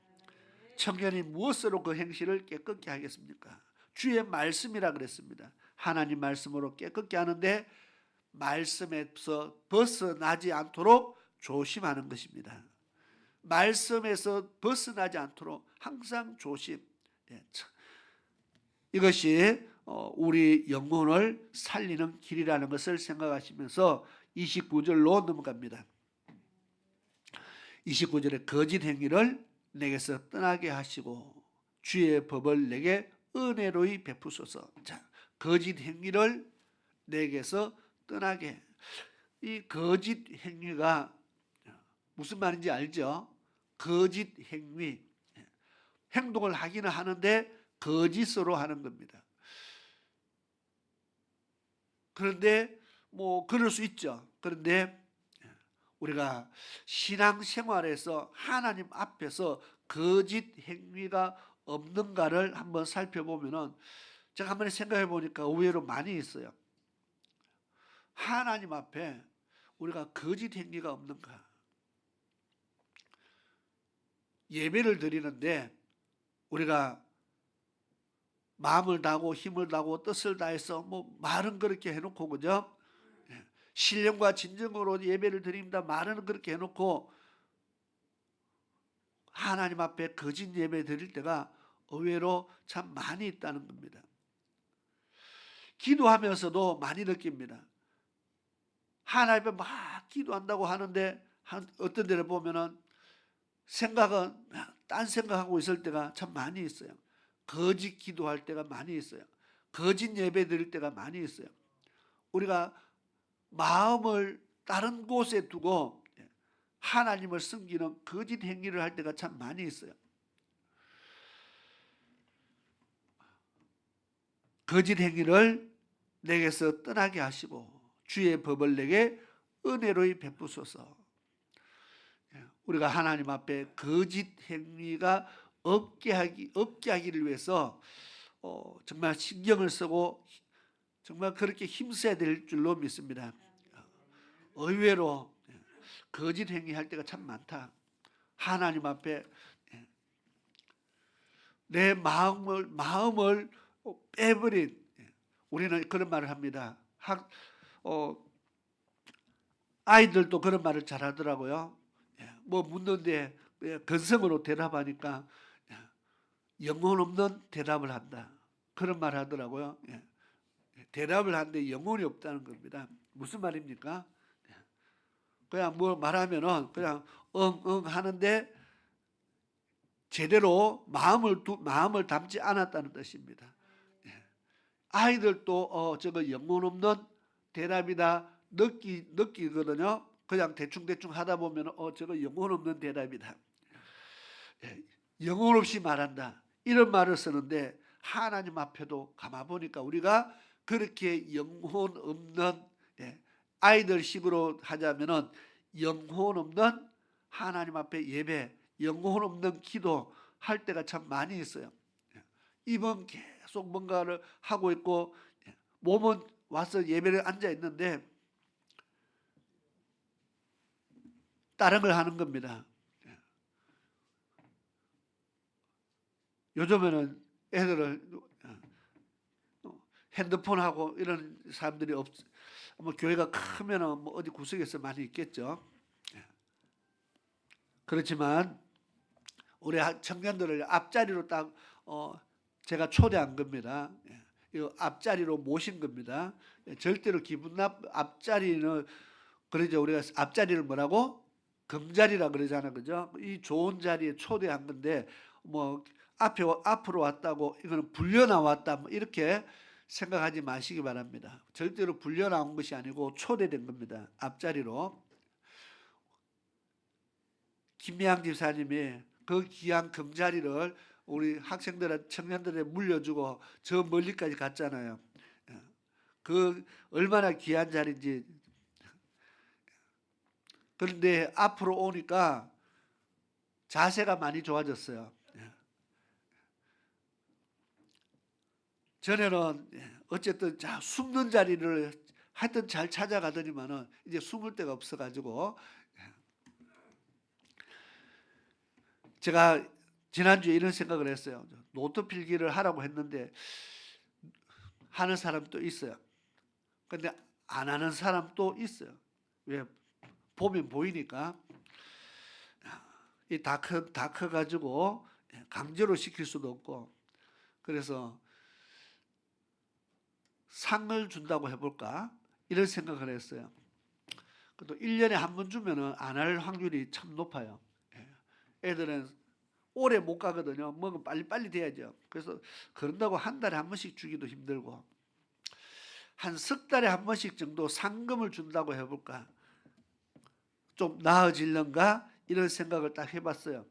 청년이 무엇으로 그 행실을 깨끗게 하겠습니까? 주의 말씀이라 그랬습니다. 하나님 말씀으로 깨끗게 하는데 말씀에서 벗어나지 않도록 조심하는 것입니다. 말씀에서 벗어나지 않도록 항상 조심. 이것이 우리 영혼을 살리는 길이라는 것을 생각하시면서 29절로 넘어갑니다. 29절에 거짓 행위를 내게서 떠나게 하시고 주의 법을 내게 은혜로이 베푸소서. 자, 거짓 행위를 내게서 떠나게. 이 거짓 행위가 무슨 말인지 알죠? 거짓 행위. 행동을 하기는 하는데 거짓으로 하는 겁니다. 그런데 뭐 그럴 수 있죠. 그런데 우리가 신앙생활에서 하나님 앞에서 거짓 행위가 없는가를 한번 살펴보면은 제가 한번 생각해 보니까 의외로 많이 있어요. 하나님 앞에 우리가 거짓 행위가 없는가? 예배를 드리는데 우리가 마음을 다하고 힘을 다하고 뜻을 다해서 뭐 말은 그렇게 해놓고 그죠? 신령과 진정으로 예배를 드립니다. 말은 그렇게 해놓고 하나님 앞에 거짓 예배 드릴 때가 의외로 참 많이 있다는 겁니다. 기도하면서도 많이 느낍니다. 하나님 앞에 막 기도한다고 하는데 어떤 데를 보면은 생각은 딴 생각하고 있을 때가 참 많이 있어요. 거짓 기도할 때가 많이 있어요. 거짓 예배 드릴 때가 많이 있어요. 우리가 마음을 다른 곳에 두고 하나님을 섬기는 거짓 행위를 할 때가 참 많이 있어요. 거짓 행위를 내게서 떠나게 하시고 주의 법을 내게 은혜로이 베푸소서. 우리가 하나님 앞에 거짓 행위가 없게 하기를 위해서 정말 신경을 쓰고 정말 그렇게 힘써야 될 줄로 믿습니다. 의외로 거짓 행위할 때가 참 많다. 하나님 앞에 내 마음을 빼버린, 우리는 그런 말을 합니다. 아이들도 그런 말을 잘하더라고요. 뭐 묻는데 근성으로 대답하니까 영혼 없는 대답을 한다. 그런 말 하더라고요. 대답을 하는데 영혼이 없다는 겁니다. 무슨 말입니까? 그냥 뭐 말하면은 그냥 응 하는데 제대로 마음을 담지 않았다는 뜻입니다. 아이들도 저거 영혼 없는 대답이다 느끼거든요. 그냥 대충 하다 보면 저거 영혼 없는 대답이다. 영혼 없이 말한다. 이런 말을 쓰는데 하나님 앞에도 가만 보니까 우리가 그렇게 영혼 없는 아이들식으로 하자면은 영혼 없는 하나님 앞에 예배, 영혼 없는 기도 할 때가 참 많이 있어요. 입은 계속 뭔가를 하고 있고 몸은 와서 예배를 앉아 있는데 다른 걸 하는 겁니다. 요즘에는 애들을 핸드폰하고 이런 사람들이 뭐 교회가 크면은 뭐 어디 구석에서 많이 있겠죠. 그렇지만 우리 청년들을 앞자리로 딱 제가 초대한 겁니다. 이 앞자리로 모신 겁니다. 절대로 앞자리는 그러죠. 우리가 앞자리를 뭐라고? 금자리라 그러잖아요. 그죠? 이 좋은 자리에 초대한 건데 뭐 앞으로 왔다고 이거는 불려 나왔다 뭐 이렇게 생각하지 마시기 바랍니다. 절대로 불려 나온 것이 아니고 초대된 겁니다. 앞자리로. 김미향 집사님이 그 귀한 금자리를 우리 학생들, 청년들에 물려주고 저 멀리까지 갔잖아요. 그 얼마나 귀한 자리인지. 그런데 앞으로 오니까 자세가 많이 좋아졌어요. 전에는 어쨌든 숨는 자리를 하여튼 잘 찾아가더니만은 이제 숨을 데가 없어가지고, 제가 지난주에 이런 생각을 했어요. 노트 필기를 하라고 했는데 하는 사람도 있어요. 근데 안 하는 사람도 있어요. 왜? 보면 보이니까. 다 커가지고 강제로 시킬 수도 없고. 그래서 상을 준다고 해볼까? 이런 생각을 했어요. 또 1년에 한 번 주면은 안 할 확률이 참 높아요. 애들은 오래 못 가거든요. 뭐가 빨리빨리 돼야죠. 그래서 그런다고 한 달에 한 번씩 주기도 힘들고, 한 석 달에 한 번씩 정도 상금을 준다고 해볼까? 좀 나아질런가? 이런 생각을 딱 해봤어요.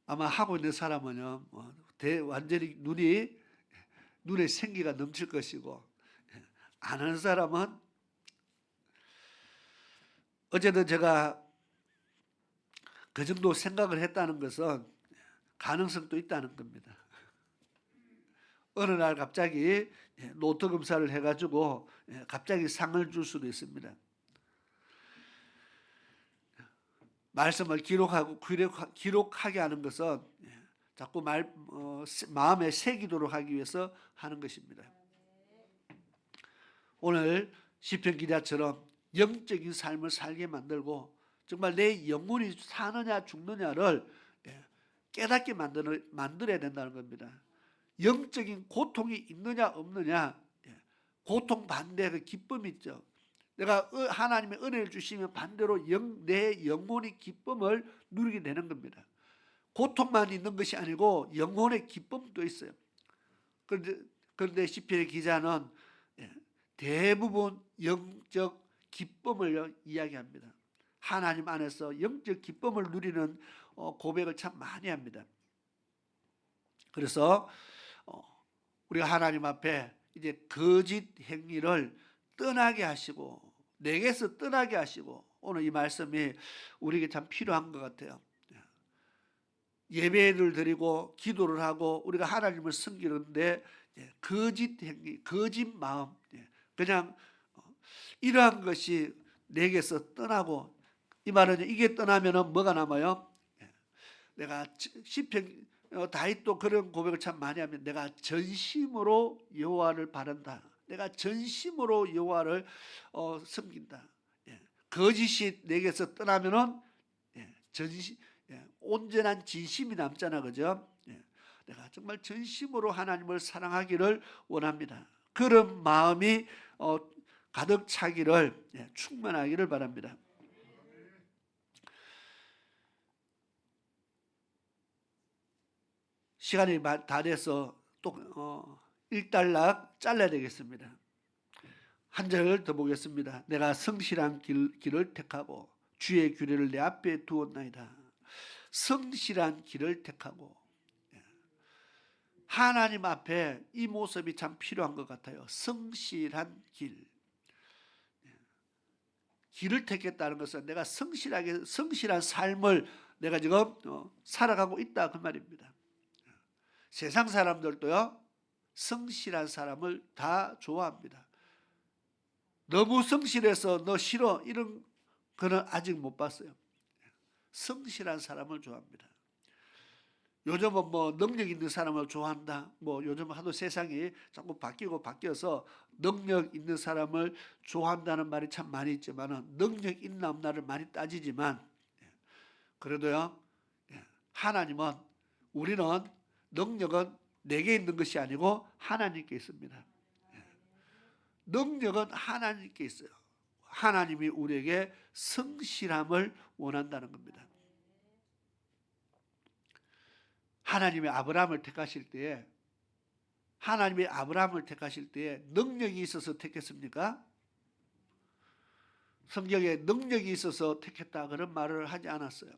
아마 하고 있는 사람은요, 완전히 눈에 생기가 넘칠 것이고, 안 하는 사람은 어쨌든 제가 그 정도 생각을 했다는 것은 가능성도 있다는 겁니다. 어느 날 갑자기 노트 검사를 해가지고 갑자기 상을 줄 수도 있습니다. 말씀을 기록하게 하는 것은 자꾸 마음에 새기도록 하기 위해서 하는 것입니다. 오늘 시편 기자처럼 영적인 삶을 살게 만들고 정말 내 영혼이 사느냐 죽느냐를 깨닫게 만들어야 된다는 겁니다. 영적인 고통이 있느냐 없느냐, 고통 반대 그 기쁨이 있죠. 내가 하나님의 은혜를 주시면 반대로 내 영혼의 기쁨을 누리게 되는 겁니다. 고통만 있는 것이 아니고 영혼의 기쁨도 있어요. 그런데 시편의 기자는 대부분 영적 기쁨을 이야기합니다. 하나님 안에서 영적 기쁨을 누리는 고백을 참 많이 합니다. 그래서 우리가 하나님 앞에 이제 거짓 행위를 떠나게 하시고, 내게서 떠나게 하시고, 오늘 이 말씀이 우리에게 참 필요한 것 같아요. 예배를 드리고 기도를 하고 우리가 하나님을 섬기는데 거짓 행위, 거짓 마음, 그냥 이러한 것이 내게서 떠나고, 이 말은 이게 떠나면은 뭐가 남아요? 내가 시편 다윗도 그런 고백을 참 많이 하면, 내가 전심으로 여호와를 바란다. 내가 전심으로 여호와를 섬긴다. 거짓이 내게서 떠나면은 온전한 진심이 남잖아, 그죠? 내가 정말 전심으로 하나님을 사랑하기를 원합니다. 그런 마음이 가득 차기를, 충만하기를 바랍니다. 시간이 다 돼서 또 일단락 잘라야 되겠습니다. 한 절 더 보겠습니다. 내가 성실한 길을 택하고 주의 규례를 내 앞에 두었나이다. 성실한 길을 택하고, 하나님 앞에 이 모습이 참 필요한 것 같아요. 성실한 길을 택했다는 것은 내가 성실한 삶을 내가 지금 살아가고 있다 그 말입니다. 세상 사람들도요, 성실한 사람을 다 좋아합니다. 너무 성실해서 너 싫어 이런 거는 아직 못 봤어요. 성실한 사람을 좋아합니다. 요즘은 뭐 능력 있는 사람을 좋아한다. 뭐 요즘 하도 세상이 자꾸 바뀌어서 능력 있는 사람을 좋아한다는 말이 참 많이 있지만은, 능력 있나 없나를 많이 따지지만, 그래도요, 하나님은, 우리는 능력은 내게 있는 것이 아니고 하나님께 있습니다. 능력은 하나님께 있어요. 하나님이 우리에게 성실함을 원한다는 겁니다. 하나님이 아브라함을 택하실 때에 능력이 있어서 택했습니까? 성경에 능력이 있어서 택했다 그런 말을 하지 않았어요.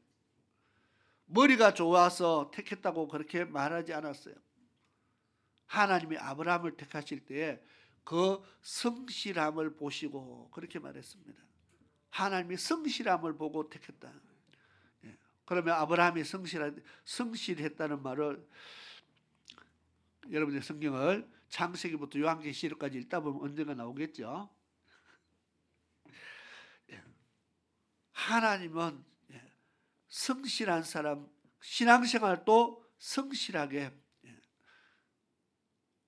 머리가 좋아서 택했다고 그렇게 말하지 않았어요. 하나님이 아브라함을 택하실 때에 그 성실함을 보시고 그렇게 말했습니다. 하나님이 성실함을 보고 택했다. 그러면 아브라함이 성실했다는 말을 여러분의 성경을 창세기부터 요한계시록까지 읽다 보면 언젠가 나오겠죠. 하나님은 성실한 사람, 신앙생활도 성실하게,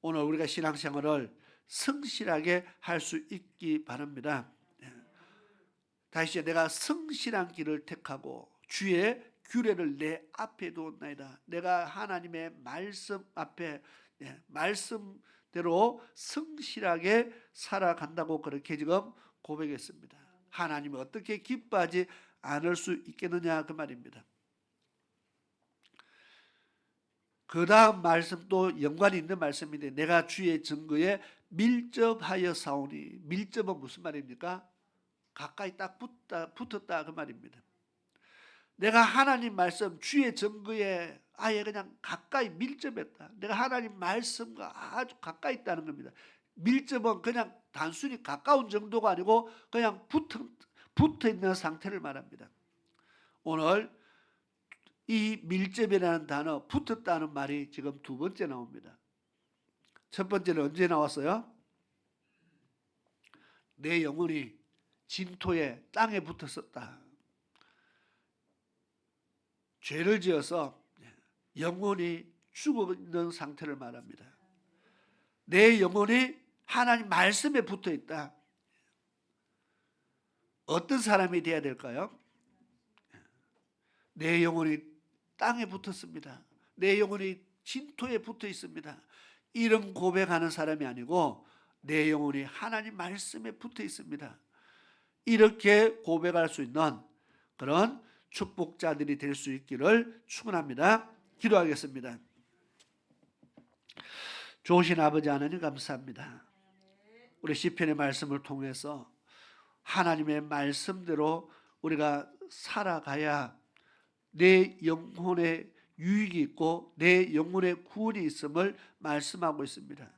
오늘 우리가 신앙생활을 성실하게 할 수 있기 바랍니다. 다시 내가 성실한 길을 택하고 주의 규례를 내 앞에 두었나이다. 내가 하나님의 말씀 앞에 말씀대로 성실하게 살아간다고 그렇게 지금 고백했습니다. 하나님이 어떻게 기뻐하지 않을 수 있겠느냐 그 말입니다. 그 다음 말씀도 연관이 있는 말씀인데 내가 주의 증거에 밀접하여 사오니, 밀접은 무슨 말입니까? 가까이 딱 붙었다 그 말입니다. 내가 하나님 말씀 주의 증거에 아예 그냥 가까이 밀접했다. 내가 하나님 말씀과 아주 가까이 있다는 겁니다. 밀접은 그냥 단순히 가까운 정도가 아니고 그냥 붙어 있는 상태를 말합니다. 오늘 이 밀접이라는 단어, 붙었다는 말이 지금 두 번째 나옵니다. 첫 번째는 언제 나왔어요? 내 영혼이 진토에 땅에 붙었었다. 죄를 지어서 영혼이 죽어 있는 상태를 말합니다. 내 영혼이 하나님 말씀에 붙어 있다. 어떤 사람이 되어야 될까요? 내 영혼이 땅에 붙었습니다. 내 영혼이 진토에 붙어 있습니다. 이런 고백하는 사람이 아니고 내 영혼이 하나님 말씀에 붙어 있습니다. 이렇게 고백할 수 있는 그런 축복자들이 될 수 있기를 축원합니다. 기도하겠습니다. 좋으신 아버지 하나님 감사합니다. 우리 시편의 말씀을 통해서 하나님의 말씀대로 우리가 살아가야 내 영혼에 유익이 있고 내 영혼에 구원이 있음을 말씀하고 있습니다.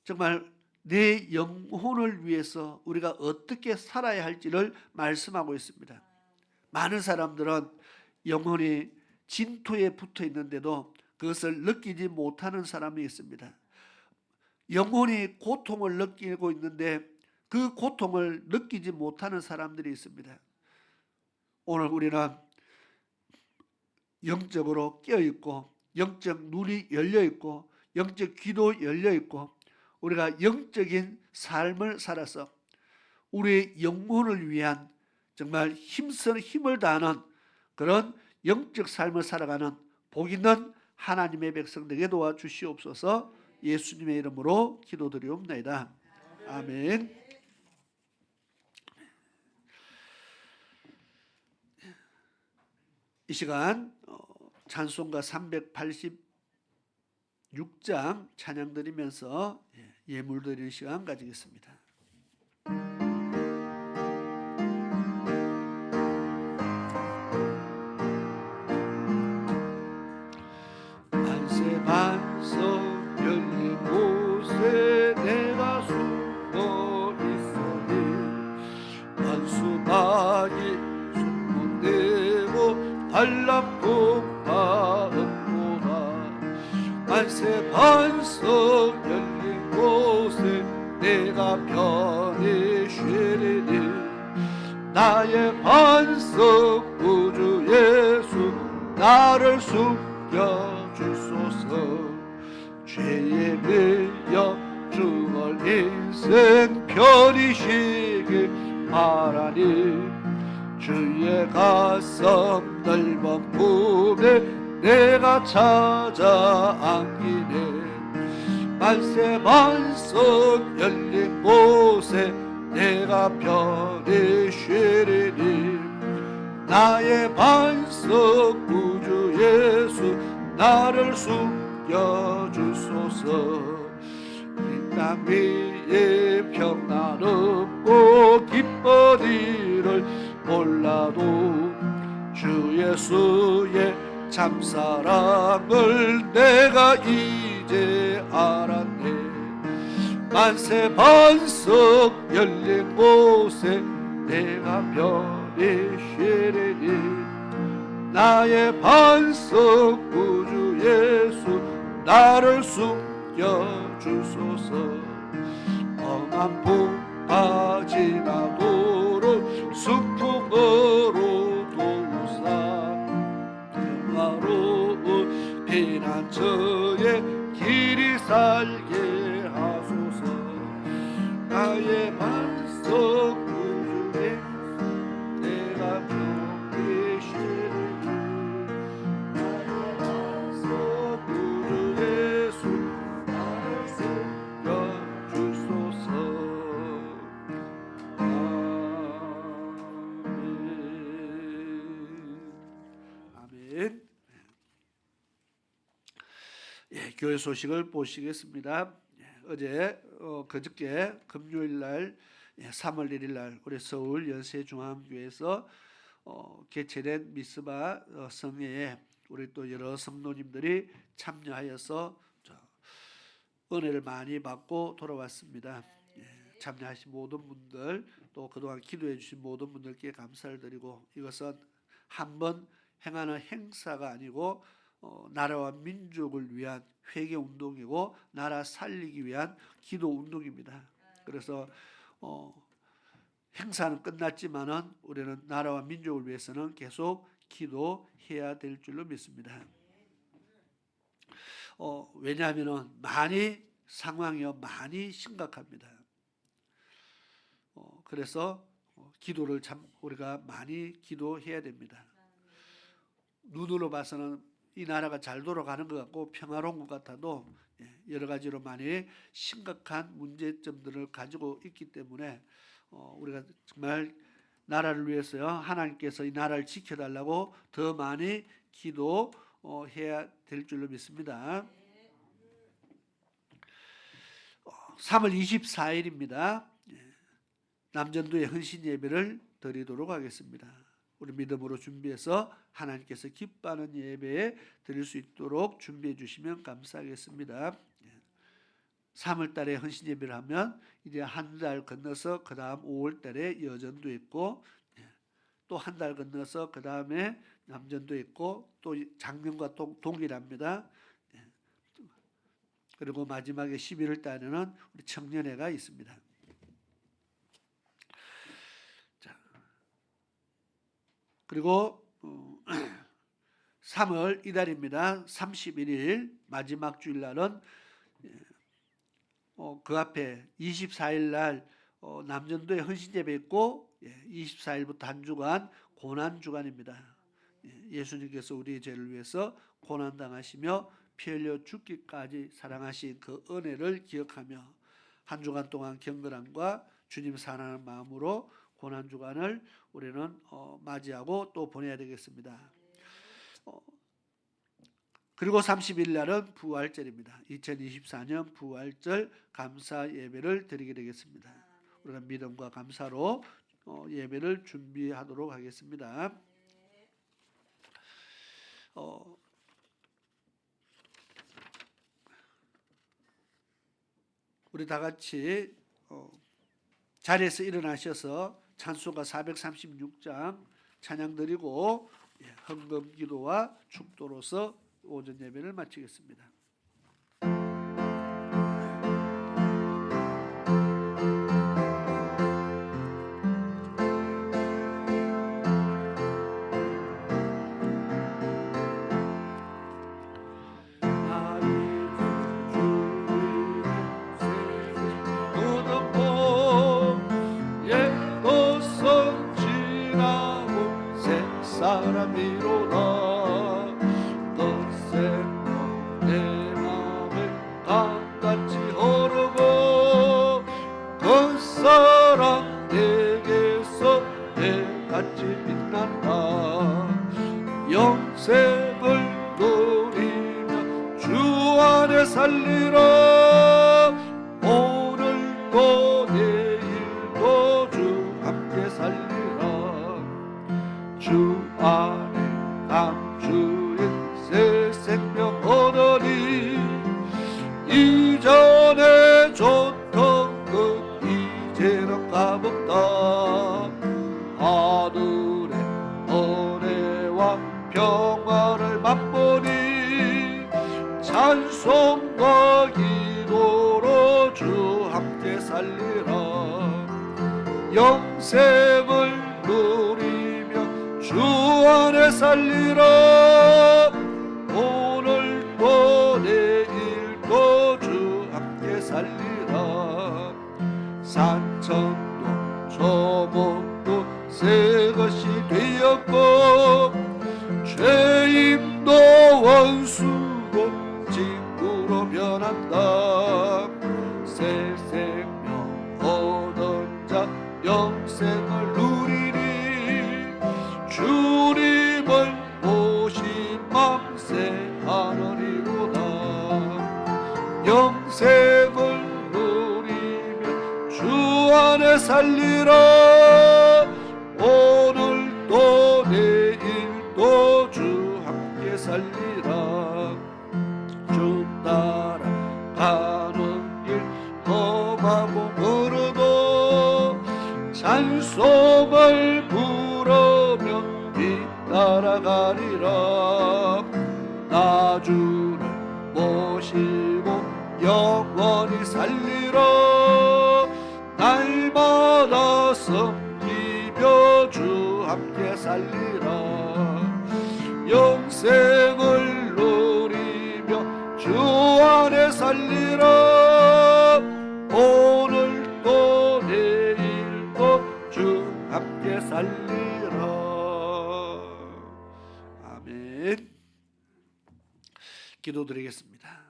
정말 내 영혼을 위해서 우리가 어떻게 살아야 할지를 말씀하고 있습니다. 많은 사람들은 영혼이 진토에 붙어 있는데도 그것을 느끼지 못하는 사람이 있습니다. 영혼이 고통을 느끼고 있는데 그 고통을 느끼지 못하는 사람들이 있습니다. 오늘 우리는 영적으로 깨어있고 영적 눈이 열려있고 영적 귀도 열려있고 우리가 영적인 삶을 살아서 우리의 영혼을 위한 정말 힘을 다하는 그런 영적 삶을 살아가는 복 있는 하나님의 백성 되게 도와주시옵소서. 예수님의 이름으로 기도드리옵나이다. 아멘. 이 시간 찬송가 386장 찬양 드리면서 예물 드리는 시간 가지겠습니다. 만세 반석 열린 곳에 내가 숨어 있으니 원수막이 숨문대고 반란뿐 마음보다 만세 반석 열린 곳에 내가 편히 쉬리니 나의 반석 구주 예수 나를 숨겨주소서. 죄에 밀려 죽을 인생 편히 쉬길 바라니 주의 가슴 넓은 품에 내가 찾아 안기네. 만세 반석 열린 곳에 내가 편히 쉬리니 나의 반석 구주 예수 나를 숨겨주소서. 이 땅 위에 평안없고 기쁜 일을 몰라도 주 예수의 참사랑을 내가 이제 알았네. 만세 반석 열린 곳에 내가 편히 쉬리니 나의 반석 구주 예수 나를 숨겨주소서. 험한 풍파 지나도록 순풍으로 도우사 평화로운 피난처에 길이 살게 하소서. 나의 반석 구주 예수 내가 편히 쉬리니 나의 반석 구주 예수 나를 숨겨주소서. 아멘. 예, 교회 소식을 보시겠습니다. 어제 그저께 금요일 날 3월 1일 날 우리 서울 연세중앙교회에서 개최된 미스바 성회에 우리 또 여러 성도님들이 참여하여서 은혜를 많이 받고 돌아왔습니다. 참여하신 모든 분들 또 그동안 기도해 주신 모든 분들께 감사를 드리고, 이것은 한번 행하는 행사가 아니고 나라와 민족을 위한 회개 운동이고 나라 살리기 위한 기도 운동입니다. 그래서 행사는 끝났지만은 우리는 나라와 민족을 위해서는 계속 기도해야 될 줄로 믿습니다. 왜냐하면은 상황이 많이 심각합니다. 그래서 기도를 참 우리가 많이 기도해야 됩니다. 눈으로 봐서는 이 나라가 잘 돌아가는 것 같고 평화로운 것 같아도 여러 가지로 많이 심각한 문제점들을 가지고 있기 때문에 우리가 정말 나라를 위해서요, 하나님께서 이 나라를 지켜달라고 더 많이 기도해야 될 줄로 믿습니다. 3월 24일입니다. 남전도의 헌신 예배를 드리도록 하겠습니다. 우리 믿음으로 준비해서 하나님께서 기뻐하는 예배에 드릴 수 있도록 준비해 주시면 감사하겠습니다. 3월 달에 헌신 예배를 하면 이제 한 달 건너서 그 다음 5월 달에 여전도 있고, 또 한 달 건너서 그 다음에 남전도 있고, 또 작년과 동일합니다. 그리고 마지막에 11월 달에는 우리 청년회가 있습니다. 그리고 3월 이달입니다. 31일 마지막 주일날은 그 앞에 24일 날 남전도에 헌신예배 있고 24일부터 한 주간 고난주간입니다. 예수님께서 우리의 죄를 위해서 고난당하시며 피 흘려 죽기까지 사랑하신 그 은혜를 기억하며 한 주간 동안 경건함과 주님 사랑하는 마음으로 고난주간을 우리는 맞이하고 또 보내야 되겠습니다. 그리고 30일 날은 부활절입니다. 2024년 부활절 감사 예배를 드리게 되겠습니다. 우리가 믿음과 감사로 예배를 준비하도록 하겠습니다. 우리 다 같이 자리에서 일어나셔서 찬송가 436장 찬양 드리고 헌금 기도와 축도로서 오전 예배를 마치겠습니다. 사람이로다 너새 내 맘을 강같이 흐르고 그 사랑 내게서 해같이 빛난다 영생을 누리 살리라. 오늘도 내일도 주 함께 살리라. 주 안에 감주인 새 생명 얻으니 이전에 좋던 것 이제는 까먹다. 하늘의 은혜와 평화를 맛보니 찬송과 기도로 주 함께 살리라. 영생을 누리며 주 안에 살리라. 오늘도 내일도 주 함께 살리라. 산천도 소문도 새 것이 되었고 죄인도 원수고 친구로 변한다. 새 생명 얻은 자 영생을 누리니 주님을 모신 맘 새하느니로다. 영생을 누리며 주 안에 살리라. 오늘도 내일도 주 함께 살리라. 주 따라가는 길 험하고 멀어도 찬송을 부르며 따라가리라. 나 주를 모시고 영원히 살리라. 날마다 섬기며 주 함께 살리라. 영생을 누리며 주 안에 살리라. 오늘도 내일도 주 함께 살리라. 아멘. 기도드리겠습니다.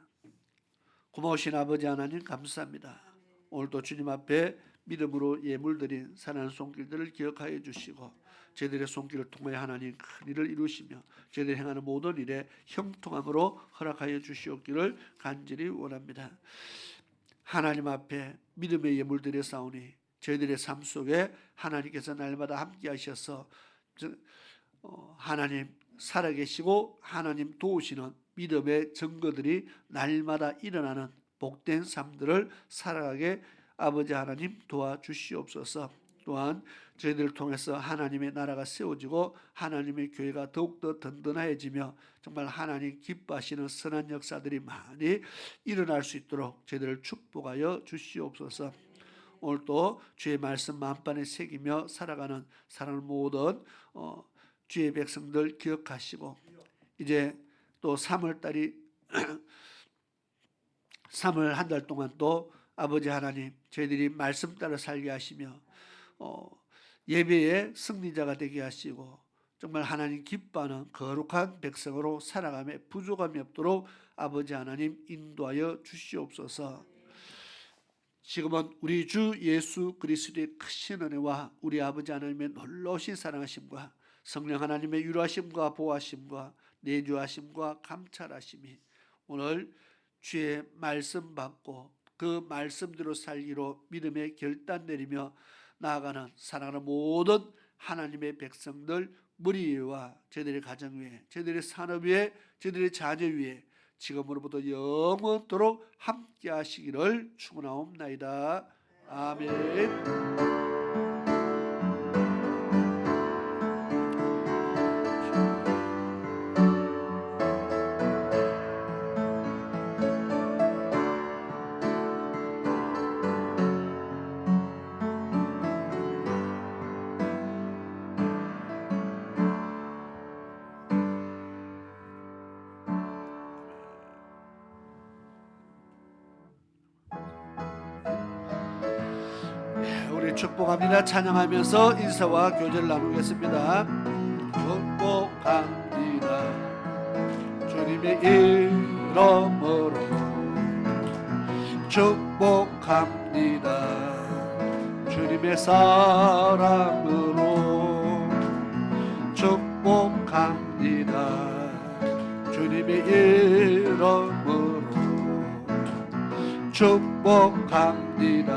고마우신 아버지 하나님 감사합니다. 오늘도 주님 앞에 믿음으로 예물드린 사랑하는 손길들을 기억하여 주시고 저희들의 손길을 통하여 하나님 큰 일을 이루시며 저희들이 행하는 모든 일에 형통함으로 허락하여 주시옵기를 간절히 원합니다. 하나님 앞에 믿음의 예물들의 싸우니 저희들의 삶 속에 하나님께서 날마다 함께 하셔서 하나님 살아계시고 하나님 도우시는 믿음의 증거들이 날마다 일어나는 복된 삶들을 살아가게 아버지 하나님 도와주시옵소서. 또한 저희들을 통해서 하나님의 나라가 세워지고 하나님의 교회가 더욱더 든든해지며 정말 하나님 기뻐하시는 선한 역사들이 많이 일어날 수 있도록 저희들을 축복하여 주시옵소서. 오늘도 주의 말씀 만반에 새기며 살아가는 사랑하는 모든 주의 백성들 기억하시고 이제 또 3월달이 3월 한 달 동안 또 아버지 하나님 저희들이 말씀 따라 살게 하시며 예배의 승리자가 되게 하시고 정말 하나님 기뻐하는 거룩한 백성으로 살아가며 부족함이 없도록 아버지 하나님 인도하여 주시옵소서. 지금은 우리 주 예수 그리스도의 크신 은혜와 우리 아버지 하나님의 놀라우신 사랑하심과 성령 하나님의 유로하심과 보호하심과 내주하심과 감찰하심이 오늘 주의 말씀 받고 그 말씀대로 살기로 믿음의 결단 내리며 나아가는 사랑하는 모든 하나님의 백성들 무리 위와 저희들의 가정 위에 저희들의 산업 위에 저희들의 자녀 위에 지금으로부터 영원토록 함께 하시기를 축원하옵나이다. 아멘. 축복합니다. 찬양하면서 인사와 교제를 나누겠습니다. 축복합니다. 주님의 이름으로 축복합니다. 주님의 사랑으로 축복합니다. 주님의 이름으로 축복합니다.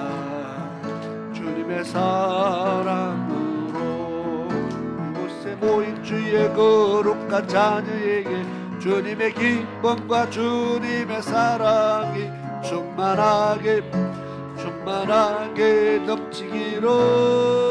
주님의 사랑으로 이곳에 모인 주의 거룩한 자녀에게 주님의 기쁨과 주님의 사랑이 충만하게 넘치기를